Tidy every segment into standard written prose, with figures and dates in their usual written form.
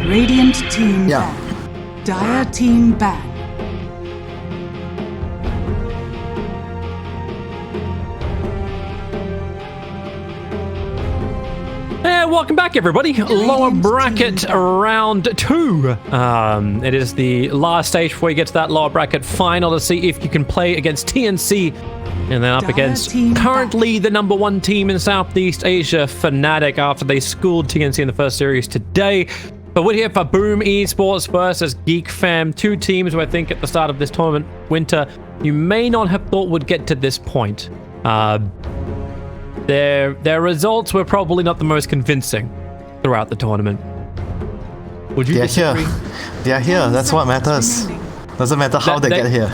Radiant team Yeah. ban. Dire team ban. And welcome back, everybody. Lower bracket round 2. It is the last stage before you get to that lower bracket final to see if you can play against TNC and then up against currently the number 1 team in Southeast Asia, Fnatic, after they schooled TNC in the first series today. But we're here for Boom Esports versus Geek Fam, 2 teams who I think at the start of this tournament winter you may not have thought would get to this point. Their results were probably not the most convincing throughout the tournament. Would you disagree? They're here. That's what matters. Doesn't matter how they get here.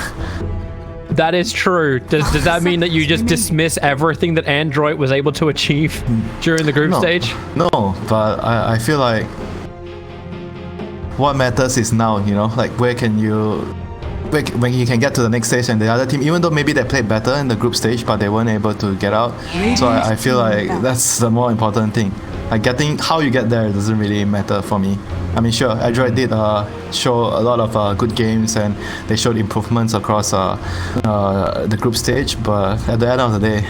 That is true. Does that mean that you just dismiss everything that Android was able to achieve during the group stage? No, but I feel like what matters is now, you know, like when you can get to the next stage and the other team, even though maybe they played better in the group stage, but they weren't able to get out. So I feel like that's the more important thing. Like how you get there doesn't really matter for me. I mean, sure, Android did show a lot of good games and they showed improvements across the group stage, but at the end of the day,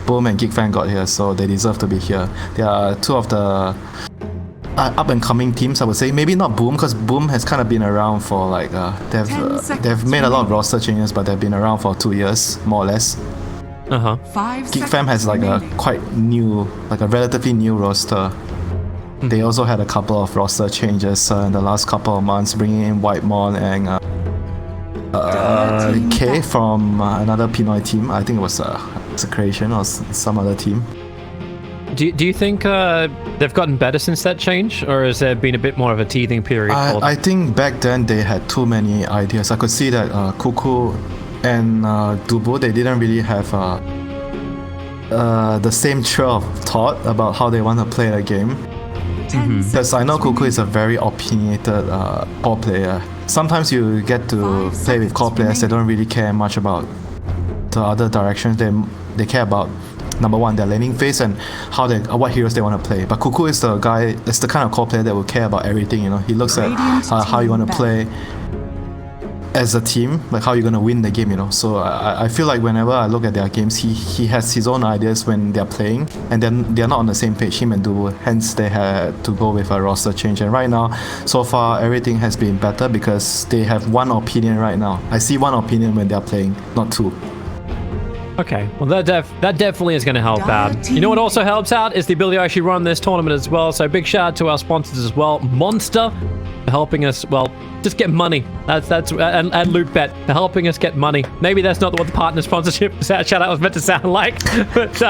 Boom and Geek Fan got here, so they deserve to be here. They are 2 of the up and coming teams, I would say. Maybe not Boom, because Boom has kind of been around for like they've made a lot of roster changes, but they've been around for 2 years more or less. Geek Fam has like a quite new, like a relatively new roster. They also had a couple of roster changes in the last couple of months, bringing in Whitemon and K from another Pinoy team. I think it was Secretion or some other team. Do you think they've gotten better since that change, or has there been a bit more of a teething period? I think back then they had too many ideas. I could see that Cuckoo and Dubu, they didn't really have the same trail of thought about how they want to play the game. Because I know Cuckoo is a very opinionated core player. Sometimes you get to play with core players that don't really care much about the other directions. They care about number 1, their laning phase and what heroes they want to play. But Cuckoo is the guy, it's the kind of core player that will care about everything, you know. He looks at how you want to play as a team, like how you're going to win the game, you know. So I feel like whenever I look at their games, he has his own ideas when they're playing, and then they're not on the same page, him and Dubu. Hence they had to go with a roster change. And right now, so far, everything has been better because they have 1 opinion right now. I see 1 opinion when they're playing, not 2. Okay, well that definitely is going to help out. You know what also helps out is the ability to actually run this tournament as well. So big shout out to our sponsors as well, Monster, for helping us, well, just get money. That's and Lootbet for helping us get money. Maybe that's not what the partner sponsorship shout out was meant to sound like, but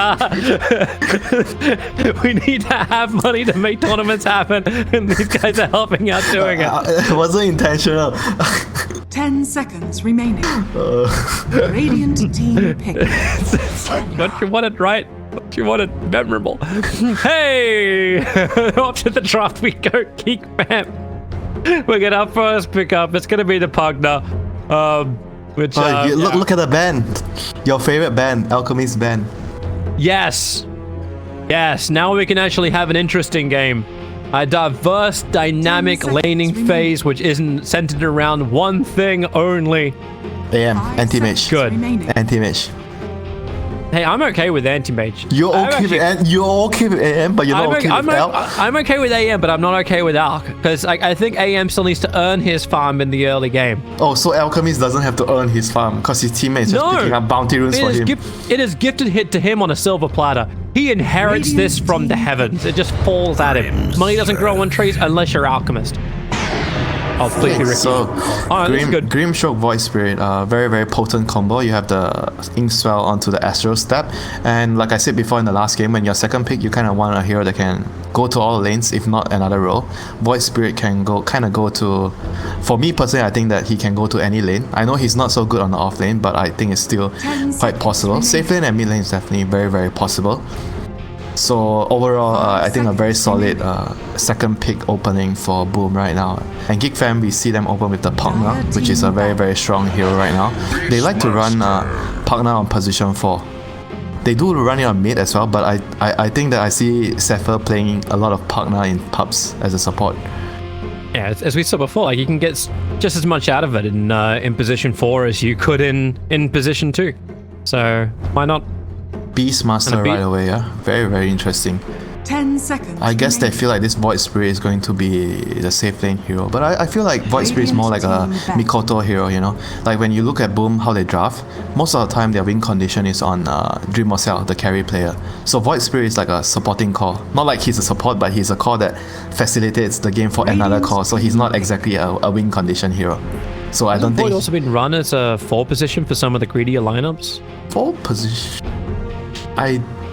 we need to have money to make tournaments happen, and these guys are helping out doing it. It wasn't intentional. 10 seconds remaining. Radiant team pick. Don't you want it right? Don't you want it memorable? Hey! Off to the draft we go, Geek Fam. We get our first pickup. It's going to be the Pugna. Look at the band. Your favorite band, Alchemist band. Yes. Now we can actually have an interesting game. A diverse, dynamic laning phase which isn't centered around one thing only. AM, anti-mage. Good. Anti-mage. Hey, I'm okay with anti-mage. You're okay with AM, but you're not okay with Alk? I'm okay with AM, but I'm not okay with Alk. Because I think AM still needs to earn his farm in the early game. Oh, so Alchemist doesn't have to earn his farm because his teammates just picking up bounty runes for him. It is gifted hit to him on a silver platter. He inherits this from the heavens. It just falls at him. Money doesn't grow on trees unless you're alchemist. Oh, please be Ricky. So, good. Grimstroke Void Spirit, very, very potent combo. You have the Inkswell onto the Astral Step. And like I said before in the last game, when you're second pick, you kind of want a hero that can go to all lanes, if not another role. Void Spirit can go to... For me personally, I think that he can go to any lane. I know he's not so good on the off lane, but I think it's still quite possible. Safe lane and mid lane is definitely very, very possible. So overall, I think a very solid second pick opening for Boom right now. And Geek Fam, we see them open with the Pugna, which is a very, very strong hero right now. They like to run Pugna on position 4. They do run it on mid as well, but I think that I see Zephyr playing a lot of Pugna in pubs as a support. Yeah, as we saw before, like you can get just as much out of it in position 4 as you could in position 2. So why not? Beastmaster right away, yeah. Very, very interesting. 10 seconds. I guess they feel like this Void Spirit is going to be the safe lane hero. But I feel like Void Spirit is more like a Mikoto hero, you know? Like when you look at Boom, how they draft, most of the time their win condition is on Dream or Cell, the carry player. So Void Spirit is like a supporting core. Not like he's a support, but he's a core that facilitates the game for another core. So he's not exactly a win condition hero. So I don't think... Void also been run as a 4 position for some of the greedier lineups. 4 position...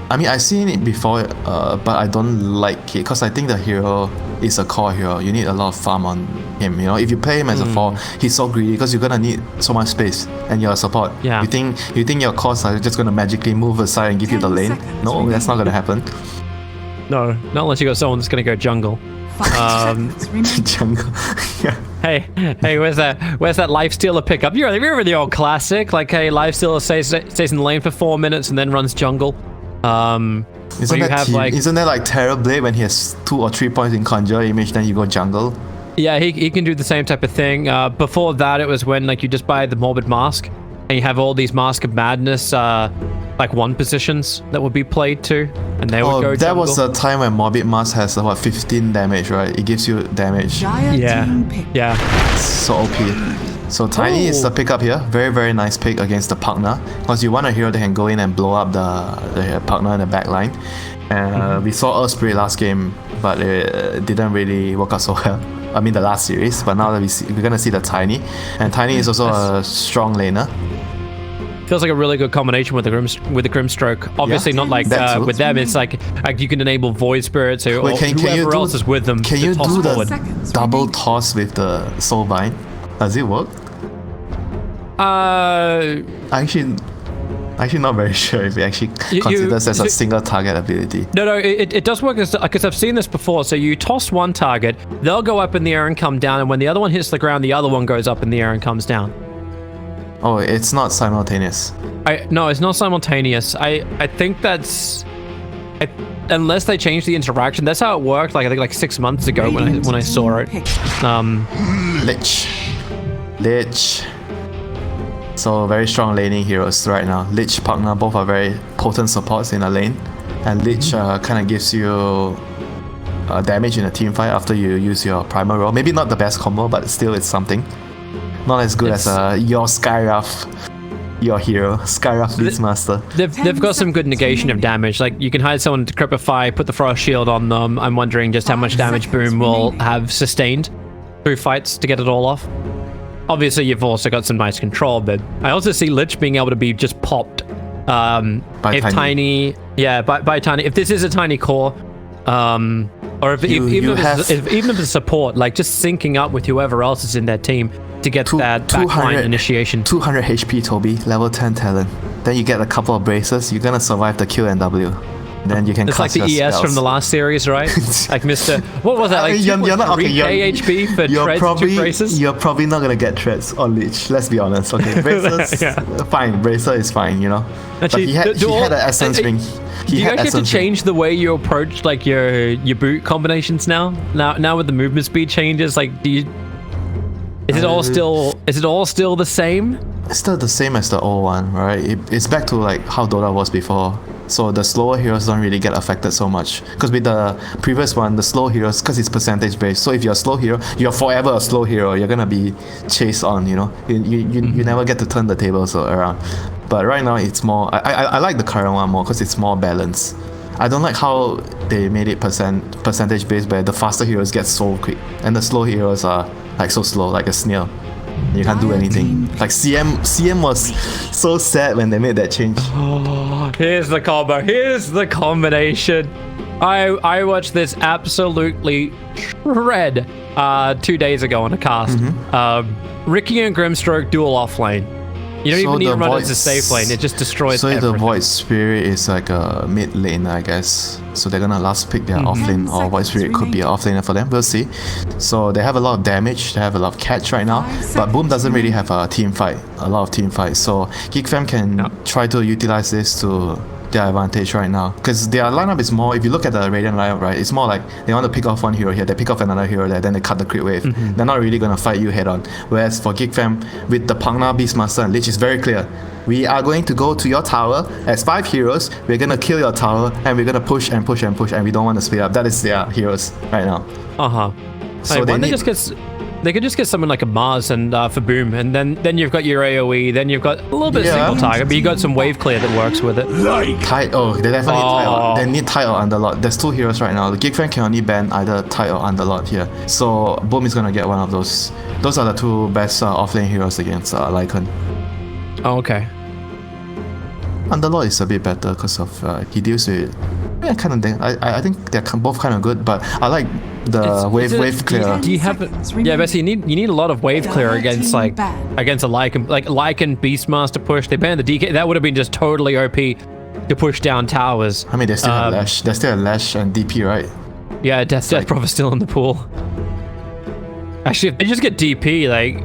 I mean, I've seen it before, but I don't like it because I think the hero is a core hero. You need a lot of farm on him, you know. If you play him as a 4, he's so greedy because you're gonna need so much space and you're a support. Yeah. You think your cores are just gonna magically move aside and give you the lane? No, that's not gonna happen. No, not unless you got someone that's gonna go jungle. 5 seconds remaining. Jungle. Yeah. Hey, where's that lifestealer pickup? You remember the old classic? Like, hey, lifestealer stays in the lane for 4 minutes and then runs jungle. Isn't that like Terrorblade when he has 2 or 3 points in conjure image, then you go jungle? Yeah, he can do the same type of thing. Before that, it was when like you just buy the Morbid Mask, and you have all these Mask of Madness, like 1 positions that would be played too, and they would go that jungle. was the time when Morbid Mask has about 15 damage, right? It gives you damage. Yeah. So OP. So Tiny is the pickup here. Very, very nice pick against the partner. Because you want a hero that can go in and blow up the partner in the back line. And we saw Earth Spirit last game, but it didn't really work out so well. I mean the last series, but now that we're gonna see the Tiny. And Tiny is also a strong laner. Feels like a really good combination with the Grimstroke. Obviously, not like with them. It's like you can enable Void Spirits or whoever else is with them. Can you do forward. the double toss with the Soulbind? Does it work? Actually not very sure if it actually considers as a single target ability. No, it does work because I've seen this before. So you toss one target, they'll go up in the air and come down, and when the other one hits the ground, the other one goes up in the air and comes down. Oh, it's not simultaneous. No, it's not simultaneous. I think that's unless they change the interaction. That's how it worked. Like I think like 6 months ago when I saw it. Lich. So very strong laning heroes right now. Lich, Pugna, both are very potent supports in a lane. And Lich kind of gives you damage in a team fight after you use your primal roll. Maybe not the best combo, but still it's something. Not as good as your Skywrath, your hero, Skywrath Beastmaster. They've got some good negation of damage. Like you can hide someone to Cripify, put the Frost Shield on them. I'm wondering just how much damage Boom will have sustained through fights to get it all off. Obviously, you've also got some nice control, but I also see Lich being able to be just popped. By Tiny. If this is a Tiny core, or even if it's support, like just syncing up with whoever else is in their team to get that backline initiation. 200 HP, Toby, level 10 talent. Then you get a couple of braces. You're gonna survive the Q and W. Then you can. It's like the ES spells from the last series, right? Like Mr. What was that? Like you're not okay. AHP for treads, 2 braces. You're probably not gonna get treads on Lich. Let's be honest. Okay, braces, fine. Bracer is fine, you know. Actually, but he had an essence ring. Do you actually have to change the way you approach like your boot combinations now? Now with the movement speed changes, like do you? Is it all still the same? It's still the same as the old one, right? It's back to like how Dota was before. So the slower heroes don't really get affected so much. Because with the previous one, the slow heroes, because it's percentage based. So if you're a slow hero, you're forever a slow hero. You're gonna be chased on, you know. You never get to turn the tables around. But right now it's more. I like the current one more because it's more balanced. I don't like how they made it percentage based, where the faster heroes get so quick and the slow heroes are like so slow, like a snail. You can't do anything. Like CM was so sad when they made that change. Oh, here's the combo. Here's the combination. I watched this absolutely shred 2 days ago on a cast. Ricky and Grimstroke dual off lane. You don't even need to run into safe lane. It just destroys everything. The Void Spirit is like a mid lane, I guess. So they're gonna last pick their off lane, or Void Spirit could be an off laner for them. We'll see. So they have a lot of damage. They have a lot of catch right now. But Boom doesn't really have a team fight. A lot of team fights. So Geek Fam can try to utilize this to their advantage right now. Because their lineup is more, if you look at the Radiant lineup, right, it's more like they want to pick off one hero here, they pick off another hero there, then they cut the crit wave. They're not really going to fight you head on. Whereas for Geek Fam, with the Pangna, Beastmaster, and Lich, is very clear. We are going to go to your tower as 5 heroes, we're going to kill your tower, and we're going to push and push and push, and we don't want to split up. That is their heroes right now. So they could just get someone like a Mars and for Boom, and then you've got your AoE, then you've got a little bit of single target, but you got some wave clear that works with it. Tide, they definitely they need Tide or Underlord. There's 2 heroes right now. The Geek Fan can only ban either Tide or Underlord here. So Boom is gonna get one of those. Those are the 2 best offlane heroes against Lycan. Oh, okay. Underlord is a bit better because of he deals with kind of thing. I think they're both kind of good, but I like the wave clear. Do you have it? Yeah, basically you need a lot of wave clear against against a Lycan, like Lycan Beastmaster push. They banned the DK. That would have been just totally OP to push down towers. I mean, they still have Lash. They still have Lash and DP, right? Yeah, Death Prophet still in the pool. Actually, if they just get DP, like,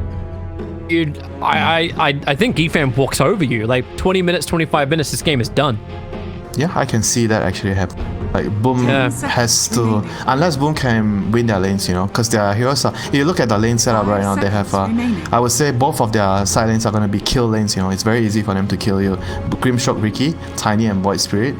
I think GFAM walks over you. Like 20 minutes, 25 minutes, this game is done. Yeah, I can see that actually happen. Like Boom has to, unless Boom can win their lanes, you know, because their heroes are. If you look at the lane setup right now, they have. I would say both of their side lanes are going to be kill lanes. You know, it's very easy for them to kill you. Grimstroke, Ricky, Tiny, and Void Spirit.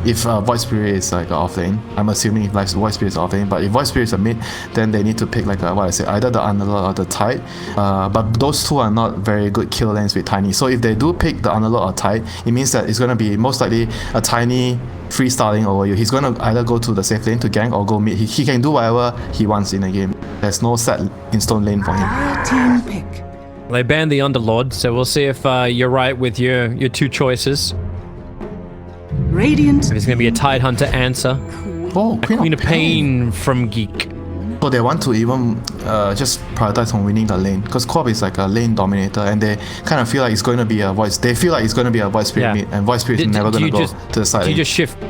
If Void Spirit is like off lane, I'm assuming if Void Spirit is off lane, but if Void Spirit is a mid, then they need to pick like either the Underlord or the Tide. But those 2 are not very good kill lanes with Tiny. So if they do pick the Underlord or Tide, it means that it's going to be most likely a Tiny freestyling over you. He's going to either go to the safe lane to gank or go mid. He can do whatever he wants in the game. There's no set in stone lane for him. Team pick. They banned the Underlord, so we'll see if you're right with your 2 choices. Radiant. If it's going to be a Tide Hunter answer. Oh, Queen of Pain from Geek. So they want to even just prioritize on winning the lane, because Corp is like a lane dominator, and they kind of feel like it's going to be a Void. They feel like it's going to be a Void Spirit mid, and Void Spirit is never going to go to the side. Do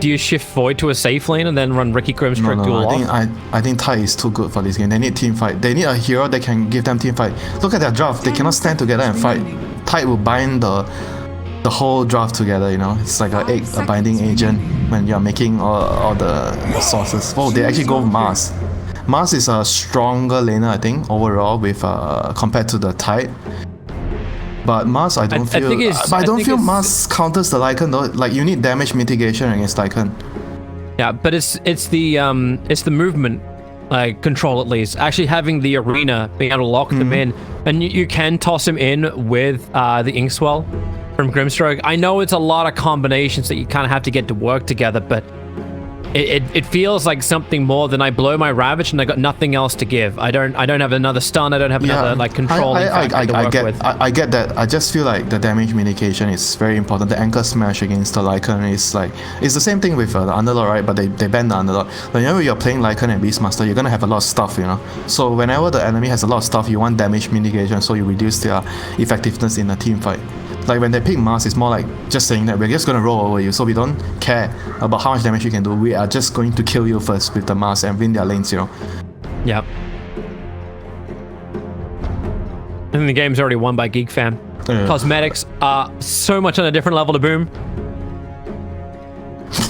you shift Void to a safe lane and then run Ricky Grimstroke duel off? I think Tide is too good for this game. They need team fight. They need a hero that can give them team fight. Look at their draft. They cannot stand together and fight. Tide will bind the whole draft together, you know. It's like a binding agent when you're making all the sources. Oh, they actually go Mars. Mars is a stronger laner, I think, overall with compared to the Tide. But Mars, I don't feel Mars counters the Lycan though. Like you need damage mitigation against Lycan. Yeah, but it's the movement control, at least actually having the arena, being able to lock them in, and you can toss them in with the Inkswell from Grimstroke. I know it's a lot of combinations that you kind of have to get to work together, but it feels like something more than I blow my Ravage and I got nothing else to give. I don't have another stun. I don't have another controlling factor to work with. I get that. I just feel like the damage mitigation is very important. The anchor smash against the Lycan is it's the same thing with the Underlord, right? But they ban the Underlord. Whenever you're playing Lycan and Beastmaster, you're gonna have a lot of stuff, you know. So whenever the enemy has a lot of stuff, you want damage mitigation, so you reduce their effectiveness in a team fight. Like when they pick Mars, it's more like just saying that we're just gonna roll over you, so we don't care about how much damage you can do. We are just going to kill you first with the Mars and win their lanes, you know. Yep. I think the game's already won by Geek Fam. Cosmetics are so much on a different level to Boom.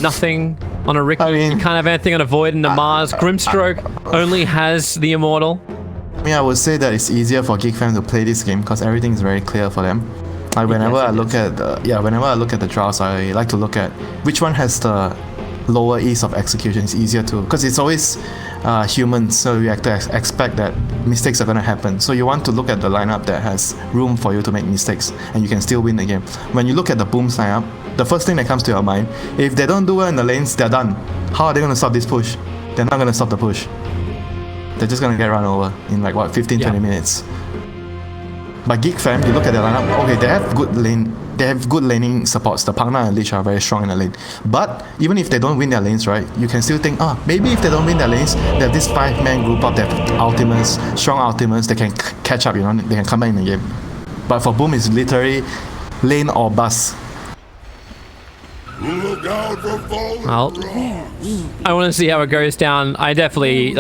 Nothing on a Ricky. You can't have anything on a Void and a Mars. Grimstroke only has the Immortal. I mean, I would say that it's easier for Geek Fam to play this game because everything is very clear for them. Like whenever I look at the drafts, I like to look at which one has the lower ease of execution. It's easier to, because it's always humans, so you have to expect that mistakes are going to happen. So you want to look at the lineup that has room for you to make mistakes and you can still win the game. When you look at the Boom's lineup, the first thing that comes to your mind, if they don't do well in the lanes, they're done. How are they going to stop this push? They're not going to stop the push. They're just going to get run over in 15-20 minutes. But Geek Fam, you look at their lineup, okay, they have good laning supports. The Pangna and Lich are very strong in the lane. But even if they don't win their lanes, right, you can still think, maybe if they don't win their lanes, they have this 5-man group up, they have ultimates, strong ultimates, they can catch up, you know, they can come back in the game. But for Boom, it's literally lane or bust. Look out for well, I want to see how it goes down. I definitely,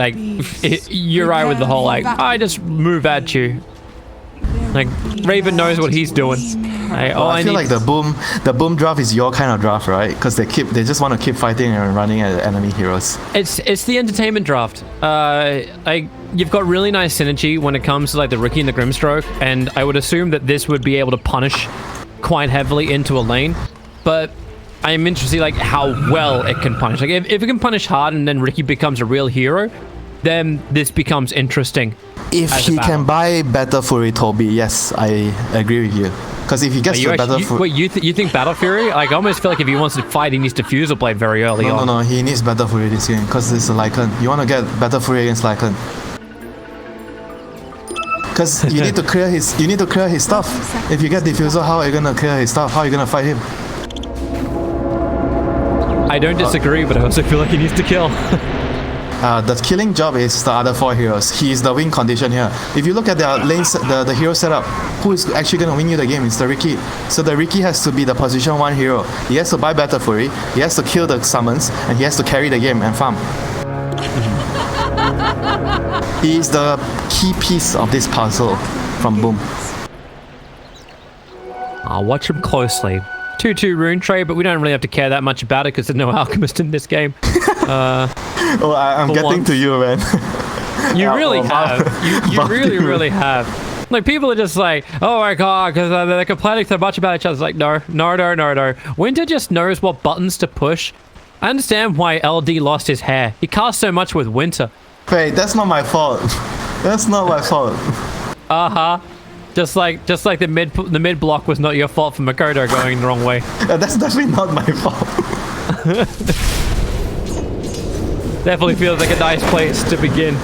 you're right with the whole, I just move at you. Like, Raven knows what he's doing. I feel like the boom draft is your kind of draft, right? Because they just want to keep fighting and running at enemy heroes. It's the entertainment draft. You've got really nice synergy when it comes to like the Riki and the Grimstroke, and I would assume that this would be able to punish quite heavily into a lane. But I'm interested like how well it can punish. Like if it can punish hard and then Riki becomes a real hero, then this becomes interesting. If he can buy better Fury Toby, yes, I agree with you. Because if he gets the better Fury... Wait, you think Battle Fury? Like, I almost feel like if he wants to fight, he needs to Fusel Blade very early on. No, he needs better Fury this game, because it's a Lycan. You want to get better Fury against Lycan. Because you need to clear his stuff. If you get Diffusal, how are you gonna clear his stuff? How are you gonna fight him? I don't disagree, but I also feel like he needs to kill. The killing job is the other 4 heroes. He is the win condition here. If you look at their lanes, the hero setup, who is actually going to win you the game? It's the Riki. So the Riki has to be the position 1 hero. He has to buy better Fury, he has to kill the summons, and he has to carry the game and farm. He is the key piece of this puzzle from Boom. I'll watch him closely. 2-2 rune trade, but we don't really have to care that much about it because there's no alchemist in this game. Oh, I'm getting once. To you, man. You really have. You really have. Like, people are just like, oh my god, because they're complaining so much about each other. It's like, no. Winter just knows what buttons to push. I understand why LD lost his hair. He cast so much with Winter. Wait, that's not my fault. That's not my fault. Just like the mid block was not your fault for Makoto going the wrong way. That's definitely not my fault. Definitely feels like a nice place to begin.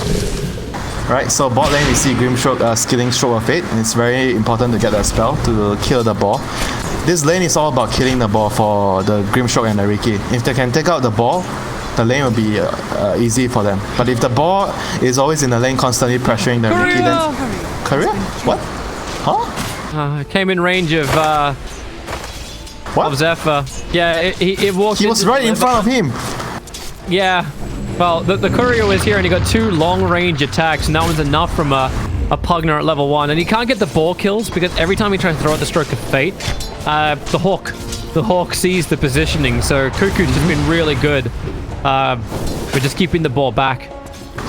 Right, so bot lane we see Grimstroke skilling Stroke of Fate, and it's very important to get that spell to kill the ball. This lane is all about killing the ball for the Grimstroke and the Riki. If they can take out the ball, the lane will be easy for them. But if the ball is always in the lane constantly pressuring the Riki, then... Career? What? Huh? Came in range of Zephyr. Yeah, it walked. He was right in front of him. Yeah. Well, the courier was here and he got 2 long-range attacks, and that was enough from a Pugner at level 1. And he can't get the ball kills because every time he tries to throw out the Stroke of Fate, the Hawk sees the positioning. So Cuckoo's just been really good for just keeping the ball back.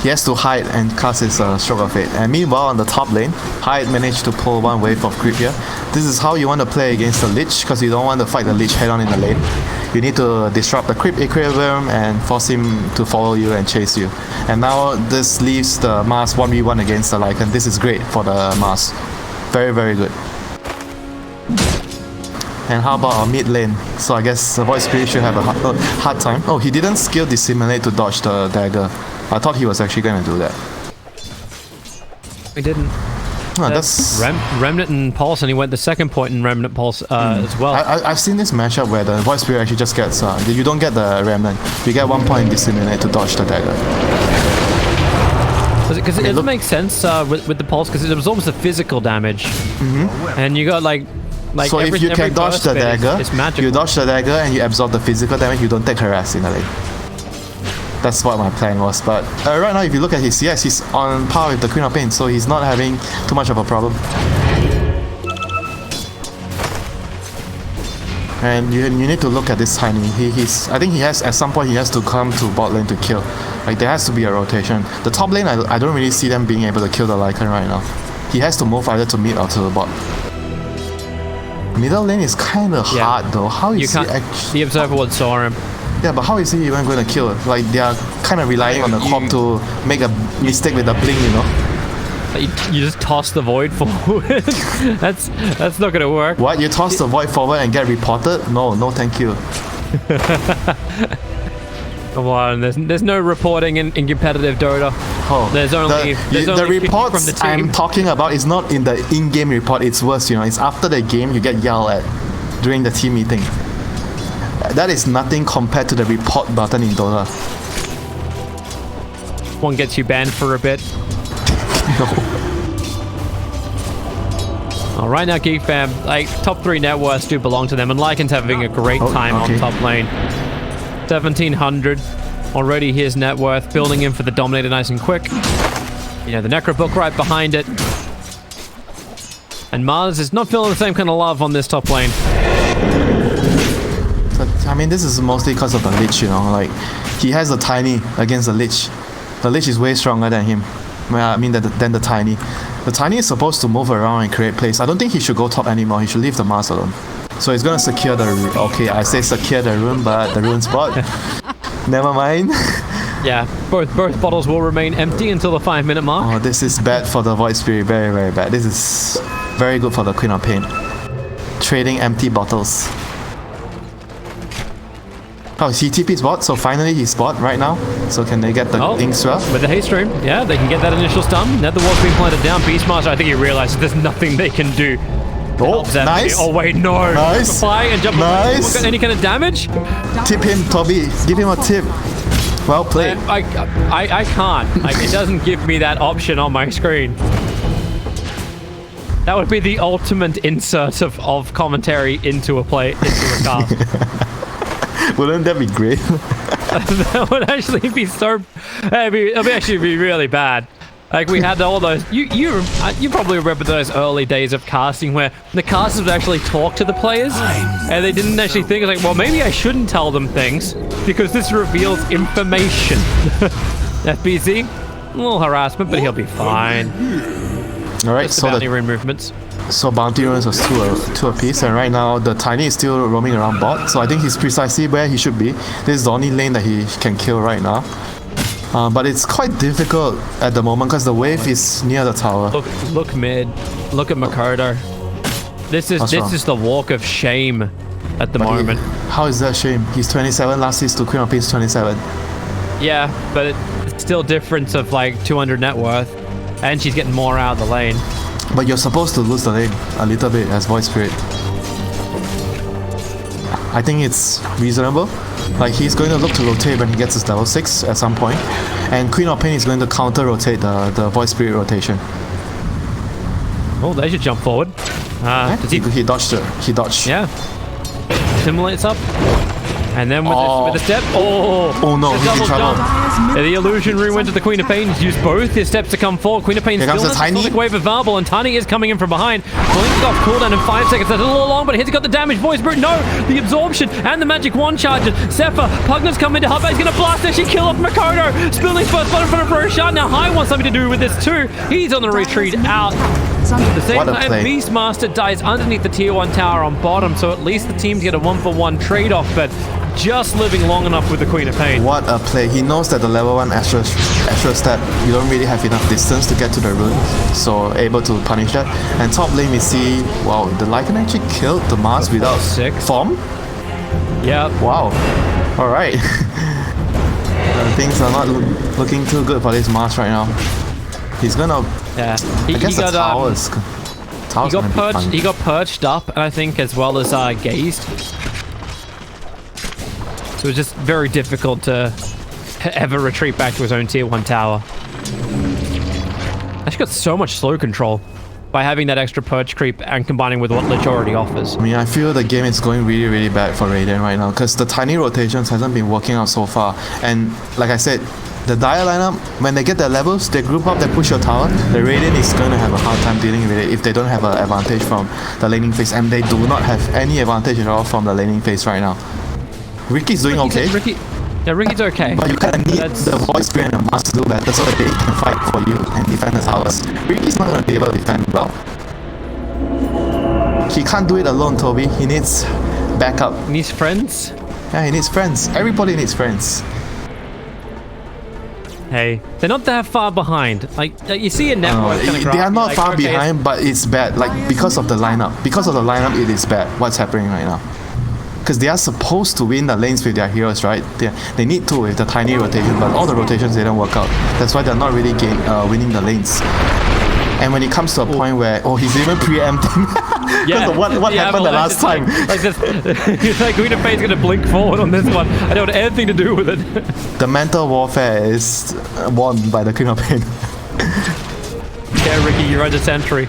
He has to hide and cast his Stroke of Fate. And meanwhile, on the top lane, Hyde managed to pull 1 wave of creep here. This is how you want to play against the Lich, because you don't want to fight the Lich head-on in the lane. You need to disrupt the creep equilibrium and force him to follow you and chase you. And now this leaves the Mars 1v1 against the Lycan. This is great for the Mars. Very, very good. And how about our mid lane? So I guess the Void Spirit should have a hard time. Oh, he didn't skill Dissimulate to dodge the dagger. I thought he was actually going to do that. He didn't. Oh, that's Remnant and Pulse, and he went the second point in Remnant Pulse as well. I've seen this matchup where the Void Spirit actually just gets... you don't get the Remnant. You get 1 point in Dissimulate to dodge the dagger. Because it doesn't make sense with the Pulse, because it absorbs the physical damage. And you got like so if you can dodge the dagger, you dodge the dagger and you absorb the physical damage, you don't take harass in the lane. That's what my plan was, but right now if you look at his CS, he's on par with the Queen of Pain, so he's not having too much of a problem. And you need to look at this timing. I think he has, at some point he has to come to bot lane to kill. Like, there has to be a rotation. The top lane, I don't really see them being able to kill the Lycan right now. He has to move either to mid or to the bot. Middle lane is kind of hard though. How is he actually... The Observer would saw him. Yeah, but how is he even going to kill? Like, they are kind of relying on the Corp to make a mistake with the blink, you know? You just toss the Void forward. That's not going to work. What? You toss the Void forward and get reported? No thank you. Come on, there's no reporting in competitive Dota. Oh, there's only the reports from the team. I'm talking about is not in the in-game report. It's worse, you know. It's after the game you get yelled at during the team meeting. That is nothing compared to the report button in Dota. One gets you banned for a bit. No. Oh, right now, Geek fam, like, top 3 net worths do belong to them, and Lycan's having a great time on top lane. 1700 already his net worth, building in for the Dominator nice and quick. You know, the Necro Book right behind it. And Mars is not feeling the same kind of love on this top lane. But, I mean, this is mostly because of the Lich, you know. Like, he has a Tiny against the Lich. The Lich is way stronger than him. Well, I mean, than the Tiny. The Tiny is supposed to move around and create plays. I don't think he should go top anymore. He should leave the Mars alone. So he's gonna secure the... Okay, I say secure the rune, but the rune spot. Never mind. Yeah, both bottles will remain empty until the 5-minute mark. Oh, this is bad for the Void Spirit. Very, very bad. This is very good for the Queen of Pain. Trading empty bottles. Oh, he TP's bot, so finally he's bot right now. So can they get the link swell? With the haste stream, yeah, they can get that initial stun. Now the wall's being planted down. Beastmaster, I think he realizes there's nothing they can do. Oh, nice. Oh, wait, no. Nice. Fly and jump. Nice. Any kind of damage? Tip him, Toby. Give him a tip. Well played. I can't. Like, it doesn't give me that option on my screen. That would be the ultimate insert of commentary into a cast. Wouldn't that be great? That would actually be so... It would actually be really bad. Like, we had all those... You probably remember those early days of casting where the casters would actually talk to the players and they didn't actually think, like, well, maybe I shouldn't tell them things because this reveals information. FBZ, a little harassment, but he'll be fine. Alright, so bounty rune movements. So bounty runes was two apiece, and right now the Tiny is still roaming around bot, so I think he's precisely where he should be. This is the only lane that he can kill right now. But it's quite difficult at the moment because the wave is near the tower. Look mid. Look at Makoto. This is the walk of shame at the moment. How is that shame? He's 27, last is to Queen of Pain's 27. Yeah, but it's still difference of like 200 net worth, and she's getting more out of the lane. But you're supposed to lose the lane a little bit as Void Spirit. I think it's reasonable. Like, he's going to look to rotate when he gets his level 6 at some point. And Queen of Pain is going to counter-rotate the Void Spirit rotation. Oh, they should jump forward. He dodged it. He dodged. Yeah. Simulates up. And then with the step. Oh no, he's in trouble. The illusion rune went to the Queen of Pain. He's used both his steps to come forward. Queen of Pain still has a sonic wave available, and Tiny is coming in from behind. Blink off cooldown in 5 seconds. That's a little long, but he's got the damage. Voice Brute, no! The absorption and the magic wand charges. Zephyr, Pugner's coming to Hubba. He's going to blast it. She kill off Makoto. Spilling's first blood in front of Roshan. Now High wants something to do with this too. He's on the retreat out. At the same time, Beastmaster dies underneath the tier 1 tower on bottom, so at least the teams get a 1-for-1 trade-off, but just living long enough with the Queen of Pain. What a play. He knows that the level 1 Astral Step, you don't really have enough distance to get to the rune, so able to punish that. And top lane we see, wow, the Lycan actually killed the Mars without form? Yeah. Wow. Alright. Things are not looking too good for this Mars right now. He's gonna... Yeah. I guess the towers... He got perched up, and I think as well as gazed. So it was just very difficult to ever retreat back to his own tier 1 tower. Actually got so much slow control by having that extra perch creep and combining with what Lich already offers. I mean, I feel the game is going really, really bad for Radiant right now because the tiny rotations hasn't been working out so far. And like I said, the Dire lineup, when they get their levels, they group up, they push your tower. The Radiant is going to have a hard time dealing with it if they don't have an advantage from the laning phase, and they do not have any advantage at all from the laning phase right now. Ricky's doing okay. Ricky's okay. But you kind of need the Voice Spirit and the Mars to do better so that they can fight for you and defend the towers. Ricky's not going to be able to defend well. He can't do it alone, Toby. He needs backup. He needs friends? Yeah, he needs friends. Everybody needs friends. Hey, they're not that far behind. Like you see a network kind of graph. They are not like, far behind, but it's bad. Like, because of the lineup. Because of the lineup, it is bad. What's happening right now? Because they are supposed to win the lanes with their heroes, right? They need to with the tiny rotation, but all the rotations didn't work out. That's why they're not really winning the lanes. And when it comes to a point where, he's even preempting. Yeah, what happened the last time? Like Queen of Pain's gonna blink forward on this one. I don't want anything to do with it. The mental warfare is won by the Queen of Pain. Yeah, Ricky, you're under sentry.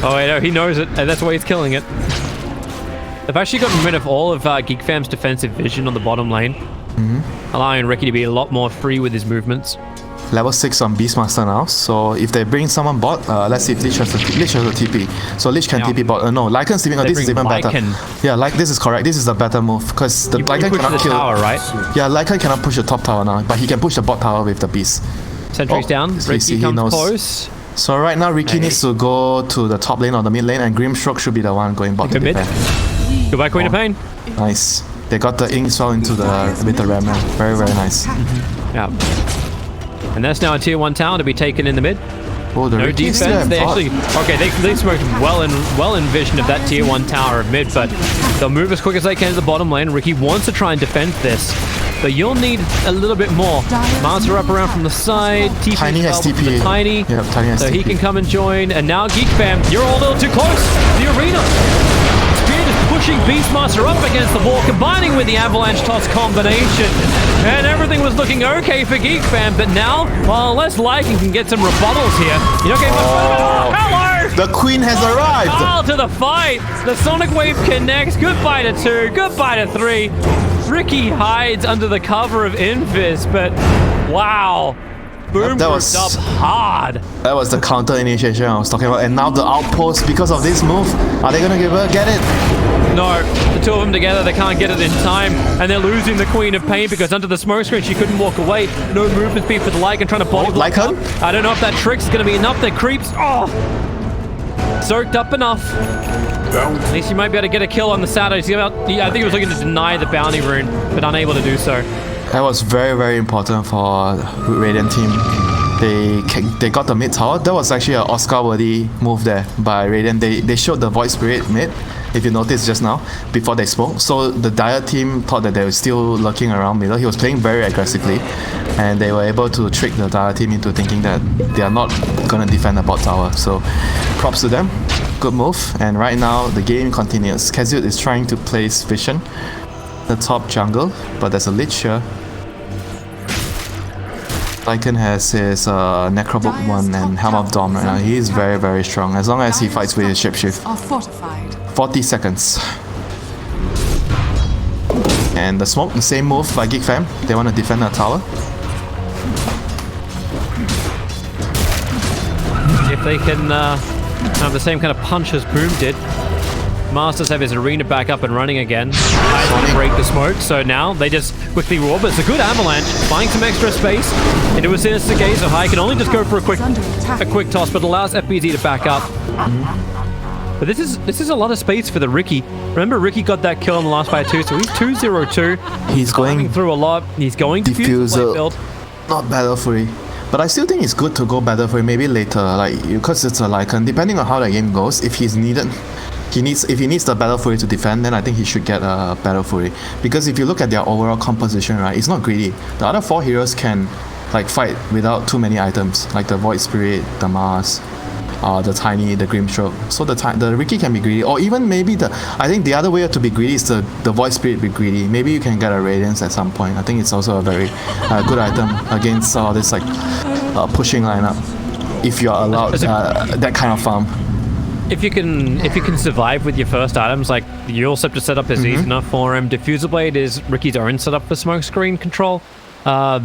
Oh, I know, he knows it, and that's why he's killing it. They've actually gotten rid of all of Geek Fam's defensive vision on the bottom lane, allowing Ricky to be a lot more free with his movements. level 6 on Beastmaster now. So if they bring someone bot, let's see if Lich has a TP. So Lich can TP bot. No, Lycan's TP. This is even better. Yeah, like this is correct. This is the better move because the Lycan cannot kill. Tower, right? Yeah, Lycan cannot push the top tower now, but he can push the bot tower with the beast. Sentry's down. Ricky comes close. So right now Ricky needs to go to the top lane or the mid lane, and Grimstroke should be the one going bot to mid. defend. Goodbye, Queen of Pain. Nice. They got the ink swell into the ram. Very, very nice. Yeah. And that's now a tier 1 tower to be taken in the mid. Oh, no defense. They actually they smoked well in vision of that tier 1 tower of mid, but they'll move as quick as they can to the bottom lane. Ricky wants to try and defend this, but you'll need a little bit more. Master up around from the side. Tiny has TP. Tiny. Yep, Tiny has so TP. He can come and join. And now Geek fam, you're all a little too close to the arena. Spirit is pushing Beastmaster up against the wall, combining with the Avalanche Toss combination. And everything was looking okay for Geek fam, but now, well, unless Lycan can get some rebuttals here, you don't get much better. Hello! The Queen has arrived! All to the fight! The Sonic Wave connects. Goodbye to 2, goodbye to 3. Ricky hides under the cover of Invis, but wow. Boom that was up hard. That was the counter initiation I was talking about, and now the outpost because of this move. Are they gonna get it? No, the two of them together, they can't get it in time, and they're losing the Queen of Pain because under the smoke screen she couldn't walk away. No movement speed for the Lycan trying to body block up. I don't know if that trick's gonna be enough. The creeps, soaked up enough. At least you might be able to get a kill on the Sato. I think he was looking to deny the bounty rune, but unable to do so. That was very, very important for Radiant team. They got the mid tower. That was actually an Oscar-worthy move there by Radiant. They showed the Void Spirit mid, if you noticed just now, before they spoke. So the Dire team thought that they were still lurking around middle. He was playing very aggressively, and they were able to trick the Dire team into thinking that they are not going to defend the bot tower. So props to them. Good move. And right now, the game continues. Kazut is trying to place Vision, the top jungle, but there's a Lich here. Lycan has his Necrobook 1 and Helm of Dawn right now. He is very, very strong as long as he fights with his Shapeshift. 40 seconds. And the smoke, the same move by Geek fam. They want to defend the tower. If they can have the same kind of punch as Boom did. Masters have his arena back up and running again. I break the smoke, so now they just quickly roar, but it's a good avalanche, buying some extra space into a Sinister Gaze, so High can only just go for a quick toss, but allows FBZ to back up. But this is a lot of space for the Ricky. Remember, Ricky got that kill in the last fight too, so he's 2-0-2. He's going through a lot. He's going to Diffuser, build. not Battle Fury. But I still think it's good to go Battle Fury maybe later, like because it's a Lycan. Depending on how the game goes, if he's needed. If he needs the Battle Fury to defend, then I think he should get a Battle Fury. Because if you look at their overall composition, right, it's not greedy. The other 4 heroes can like fight without too many items, like the Void Spirit, the Mars, the Tiny, the Grimstroke. So the Ricky can be greedy, or even maybe I think the other way to be greedy is the Void Spirit be greedy. Maybe you can get a Radiance at some point. I think it's also a very good item against this like pushing lineup. If you are allowed that kind of farm. If you can survive with your first items, like the Eul Scepter setup is easy enough for him. Diffuser Blade is Ricky's own setup for smoke screen control. So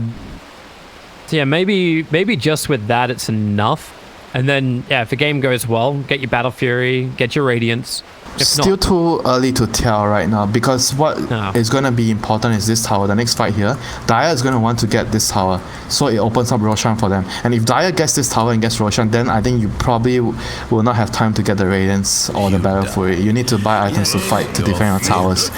yeah, maybe just with that it's enough. And then yeah, if the game goes well, get your Battle Fury, get your Radiance. Still too early to tell right now, because what is going to be important is this tower. The next fight here, Dire is going to want to get this tower, so it opens up Roshan for them. And if Dire gets this tower and gets Roshan, then I think you probably will not have time to get the Radiance or the Battle Fury. You need to buy items to fight to defend your towers.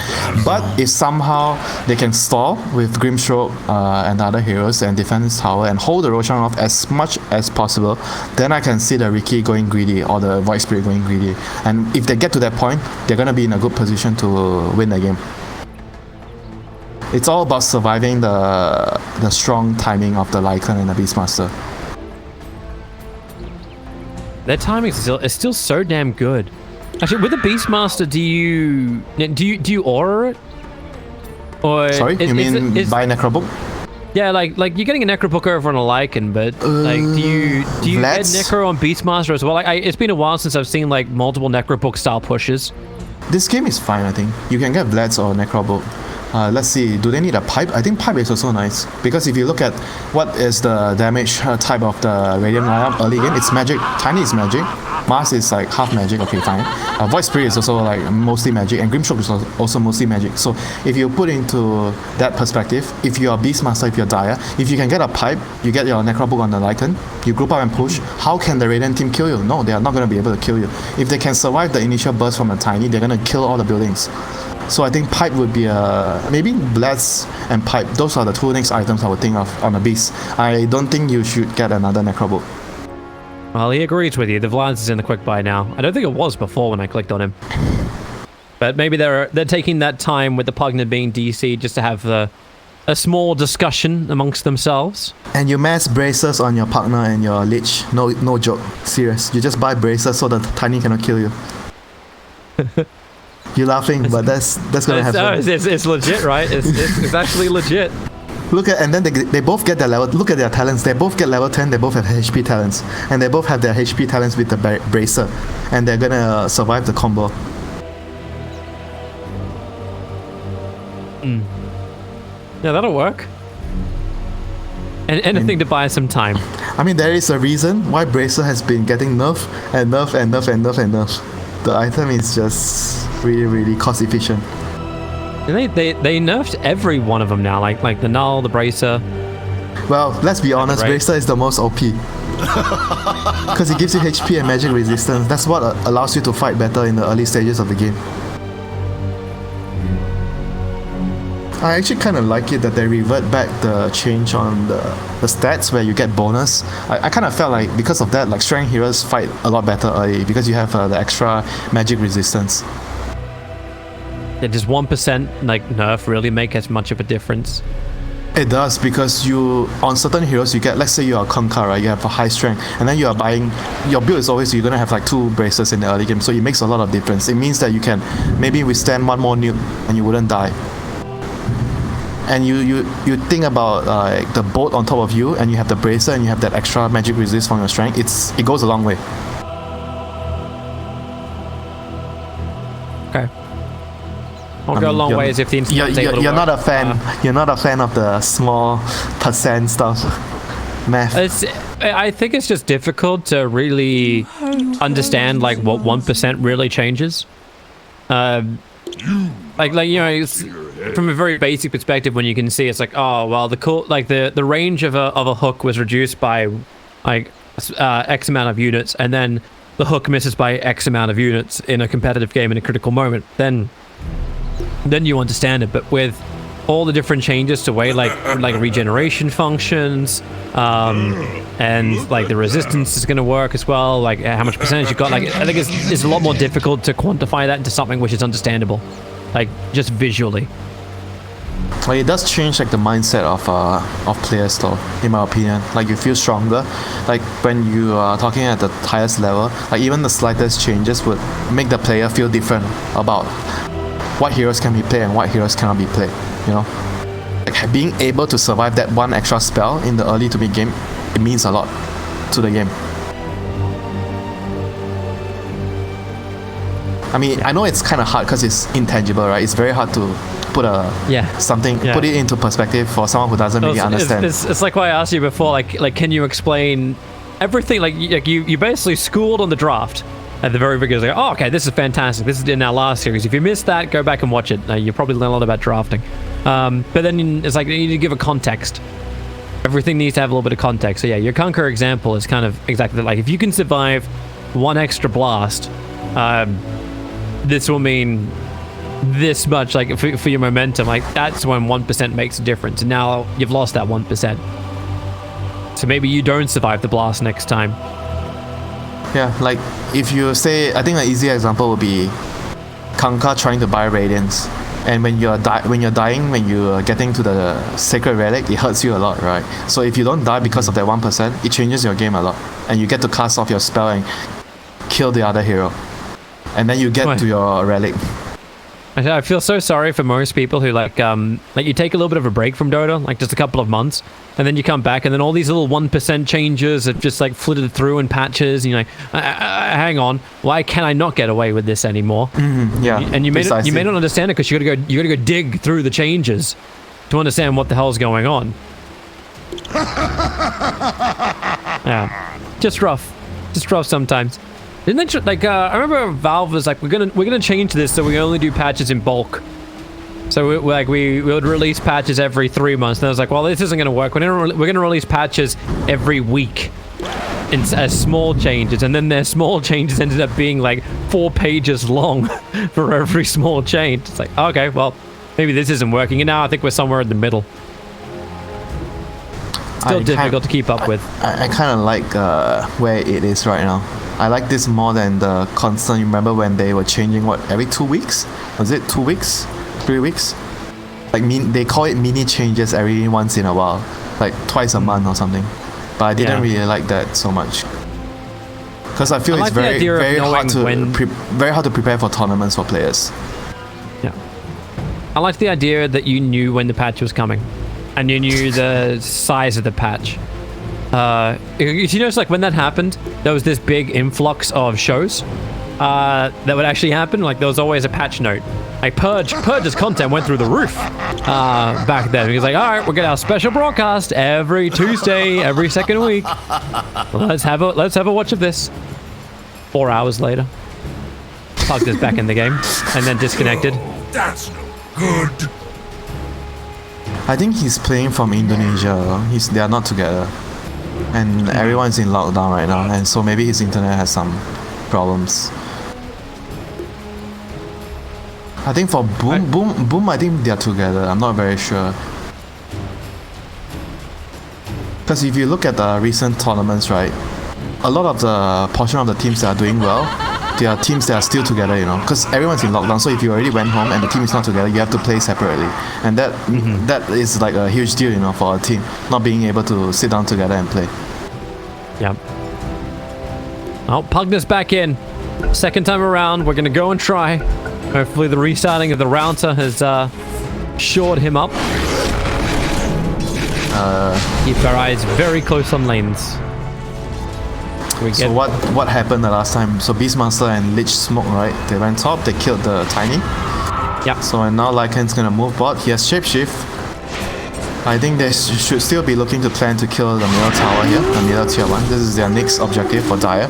But if somehow they can stall with Grimstroke and the other heroes and defend this tower and hold the Roshan off as much as possible, then I can see the Ricky going greedy or the Void Spirit going greedy. And if they get to that point, they're going to be in a good position to win the game. It's all about surviving the strong timing of the Lycan and the Beastmaster. Their timing is still so damn good. Actually, with the Beastmaster, do you aura it? Or sorry, you mean buy Necrobook? Yeah, like you're getting a Necrobook over on a Lycan, but like do you get Necro on Beastmaster as well? Like it's been a while since I've seen like multiple Necrobook style pushes. This game is fine, I think. You can get Vlads or Necrobook. Let's see, do they need a pipe? I think pipe is also nice, because if you look at what is the damage type of the Radiant lineup early game, it's magic. Tiny is magic, Mars is like half magic, okay fine. Void Spirit is also like mostly magic, and Grimstroke is also mostly magic. So if you put into that perspective, if you're a Beastmaster, if you're Dire, if you can get a pipe, you get your Necro Book on the Lycan, you group up and push, how can the Radiant team kill you? No, they are not going to be able to kill you. If they can survive the initial burst from a Tiny, they're going to kill all the buildings. So I think pipe would be maybe Bless and pipe. Those are the two next items I would think of on a beast. I don't think you should get another Necro Book. Well, he agrees with you. The Valance is in the quick buy now. I don't think it was before when I clicked on him. But maybe they're taking that time with the Pugna being DC just to have a small discussion amongst themselves. And you mass braces on your Pugna and your Lich. No joke. Serious. You just buy braces so the Tiny cannot kill you. You're laughing, but that's gonna happen. No, it's legit, right? It's actually legit. Look at, and then they both get their level. Look at their talents. They both get level 10. They both have HP talents, and they both have their HP talents with the bracer, and they're gonna survive the combo. Yeah, that'll work. And anything to buy some time. I mean, there is a reason why bracer has been getting nerfed and nerfed and nerfed and nerfed and nerfed. The item is just really cost efficient. And they nerfed every one of them now, like the Null, the Bracer. Well, let's be honest, right? Bracer is the most OP. Because it gives you HP and magic resistance. That's what allows you to fight better in the early stages of the game. I actually kind of like it that they revert back the change on the stats where you get bonus. I kind of felt like because of that, like strength heroes fight a lot better early because you have the extra magic resistance. Yeah, does 1% like nerf really make as much of a difference? It does, because you on certain heroes you get, let's say you are Kunkka, right? You have a high strength, and then you are buying, your build is always you're gonna have like 2 braces in the early game, so it makes a lot of difference. It means that you can maybe withstand 1 more nuke and you wouldn't die. And you think about like the boat on top of you, and you have the bracer, and you have that extra magic resist from your strength. It goes a long way. Okay. I'll go a long way as if the internet you're not a fan. You're not a fan of the small percent stuff. Math. I think it's just difficult to really understand like what 1% really changes. Like you know, it's, from a very basic perspective, when you can see it's like, oh well, the range of a hook was reduced by like X amount of units, and then the hook misses by X amount of units in a competitive game in a critical moment. Then you understand it. But with all the different changes to way like regeneration functions, and like the resistance is going to work as well, like how much percentage you got, like I think it's a lot more difficult to quantify that into something which is understandable, like just visually. Well, it does change like the mindset of players though, in my opinion. Like you feel stronger, like when you are talking at the highest level, like even the slightest changes would make the player feel different about what heroes can be played and what heroes cannot be played, you know? Like being able to survive that 1 extra spell in the early to mid game, it means a lot to the game. I mean, I know it's kind of hard because it's intangible, right? It's very hard to put put it into perspective for someone who doesn't really understand. It's like what I asked you before, like can you explain everything? Like you basically schooled on the draft at the very beginning. Like, oh, okay, this is fantastic. This is in our last series. If you missed that, go back and watch it. You probably learn a lot about drafting. But then it's like you need to give a context. Everything needs to have a little bit of context. So yeah, your Kunkka example is kind of exactly like, if you can survive 1 extra blast, this will mean this much, like for your momentum. Like that's when 1% makes a difference. And now you've lost that 1%. So maybe you don't survive the blast next time. Yeah, like if you say, I think an easy example would be Kunkka trying to buy Radiance, and when you're dying, when you're getting to the Sacred Relic, it hurts you a lot, right? So if you don't die because of that 1%, it changes your game a lot, and you get to cast off your spell and kill the other hero, and then you get to your relic. I feel so sorry for most people who like you take a little bit of a break from Dota, like just a couple of months, and then you come back, and then all these little 1% changes have just like flitted through in patches. And you're like, hang on, why can I not get away with this anymore? Yeah, and you may not understand it because you gotta go dig through the changes to understand what the hell's going on. Yeah, just rough sometimes. Didn't they like? I remember Valve was like, we're gonna change this so we only do patches in bulk. So we would release patches every 3 months. And I was like, well, this isn't gonna work. We're gonna release patches every week as small changes, and then their small changes ended up being like 4 pages long for every small change. It's like, okay, well, maybe this isn't working, and now I think we're somewhere in the middle. Still difficult to keep up with. I kind of like where it is right now. I like this more than the constant. You remember when they were changing every 2 weeks? Was it 2 weeks? 3 weeks? Like they call it mini changes every once in a while, like twice a month or something. But I didn't really like that so much because I feel it's very hard to prepare for tournaments for players. Yeah, I like the idea that you knew when the patch was coming, and you knew the size of the patch. You notice, like, when that happened, there was this big influx of shows that would actually happen. Like, there was always a patch note. Like, Purge's content went through the roof back then. He was like, all right, we'll get our special broadcast every Tuesday, every second week. Well, let's have a watch of this. 4 hours later, plugged us back in the game, and then disconnected. That's no good. I think he's playing from Indonesia. They are not together. And everyone's in lockdown right now, and so maybe his internet has some problems. I think for Boom, I think they're together. I'm not very sure. Because if you look at the recent tournaments, right, a lot of the portion of the teams that are doing well, they are teams that are still together, you know, because everyone's in lockdown. So if you already went home and the team is not together, you have to play separately, and that is like a huge deal, you know, for a team not being able to sit down together and play. Yeah. Oh, plugged us back in. Second time around, we're gonna go and try. Hopefully, the restarting of the router has shored him up. Keep our eyes very close on lanes. So what happened the last time? So Beastmaster and Lich Smoke, right? They went top, they killed the Tiny. Yeah. So and now Lycan's gonna move bot. He has Shapeshift. I think they should still be looking to plan to kill the middle tower here, the middle tier 1. This is their next objective for Dire.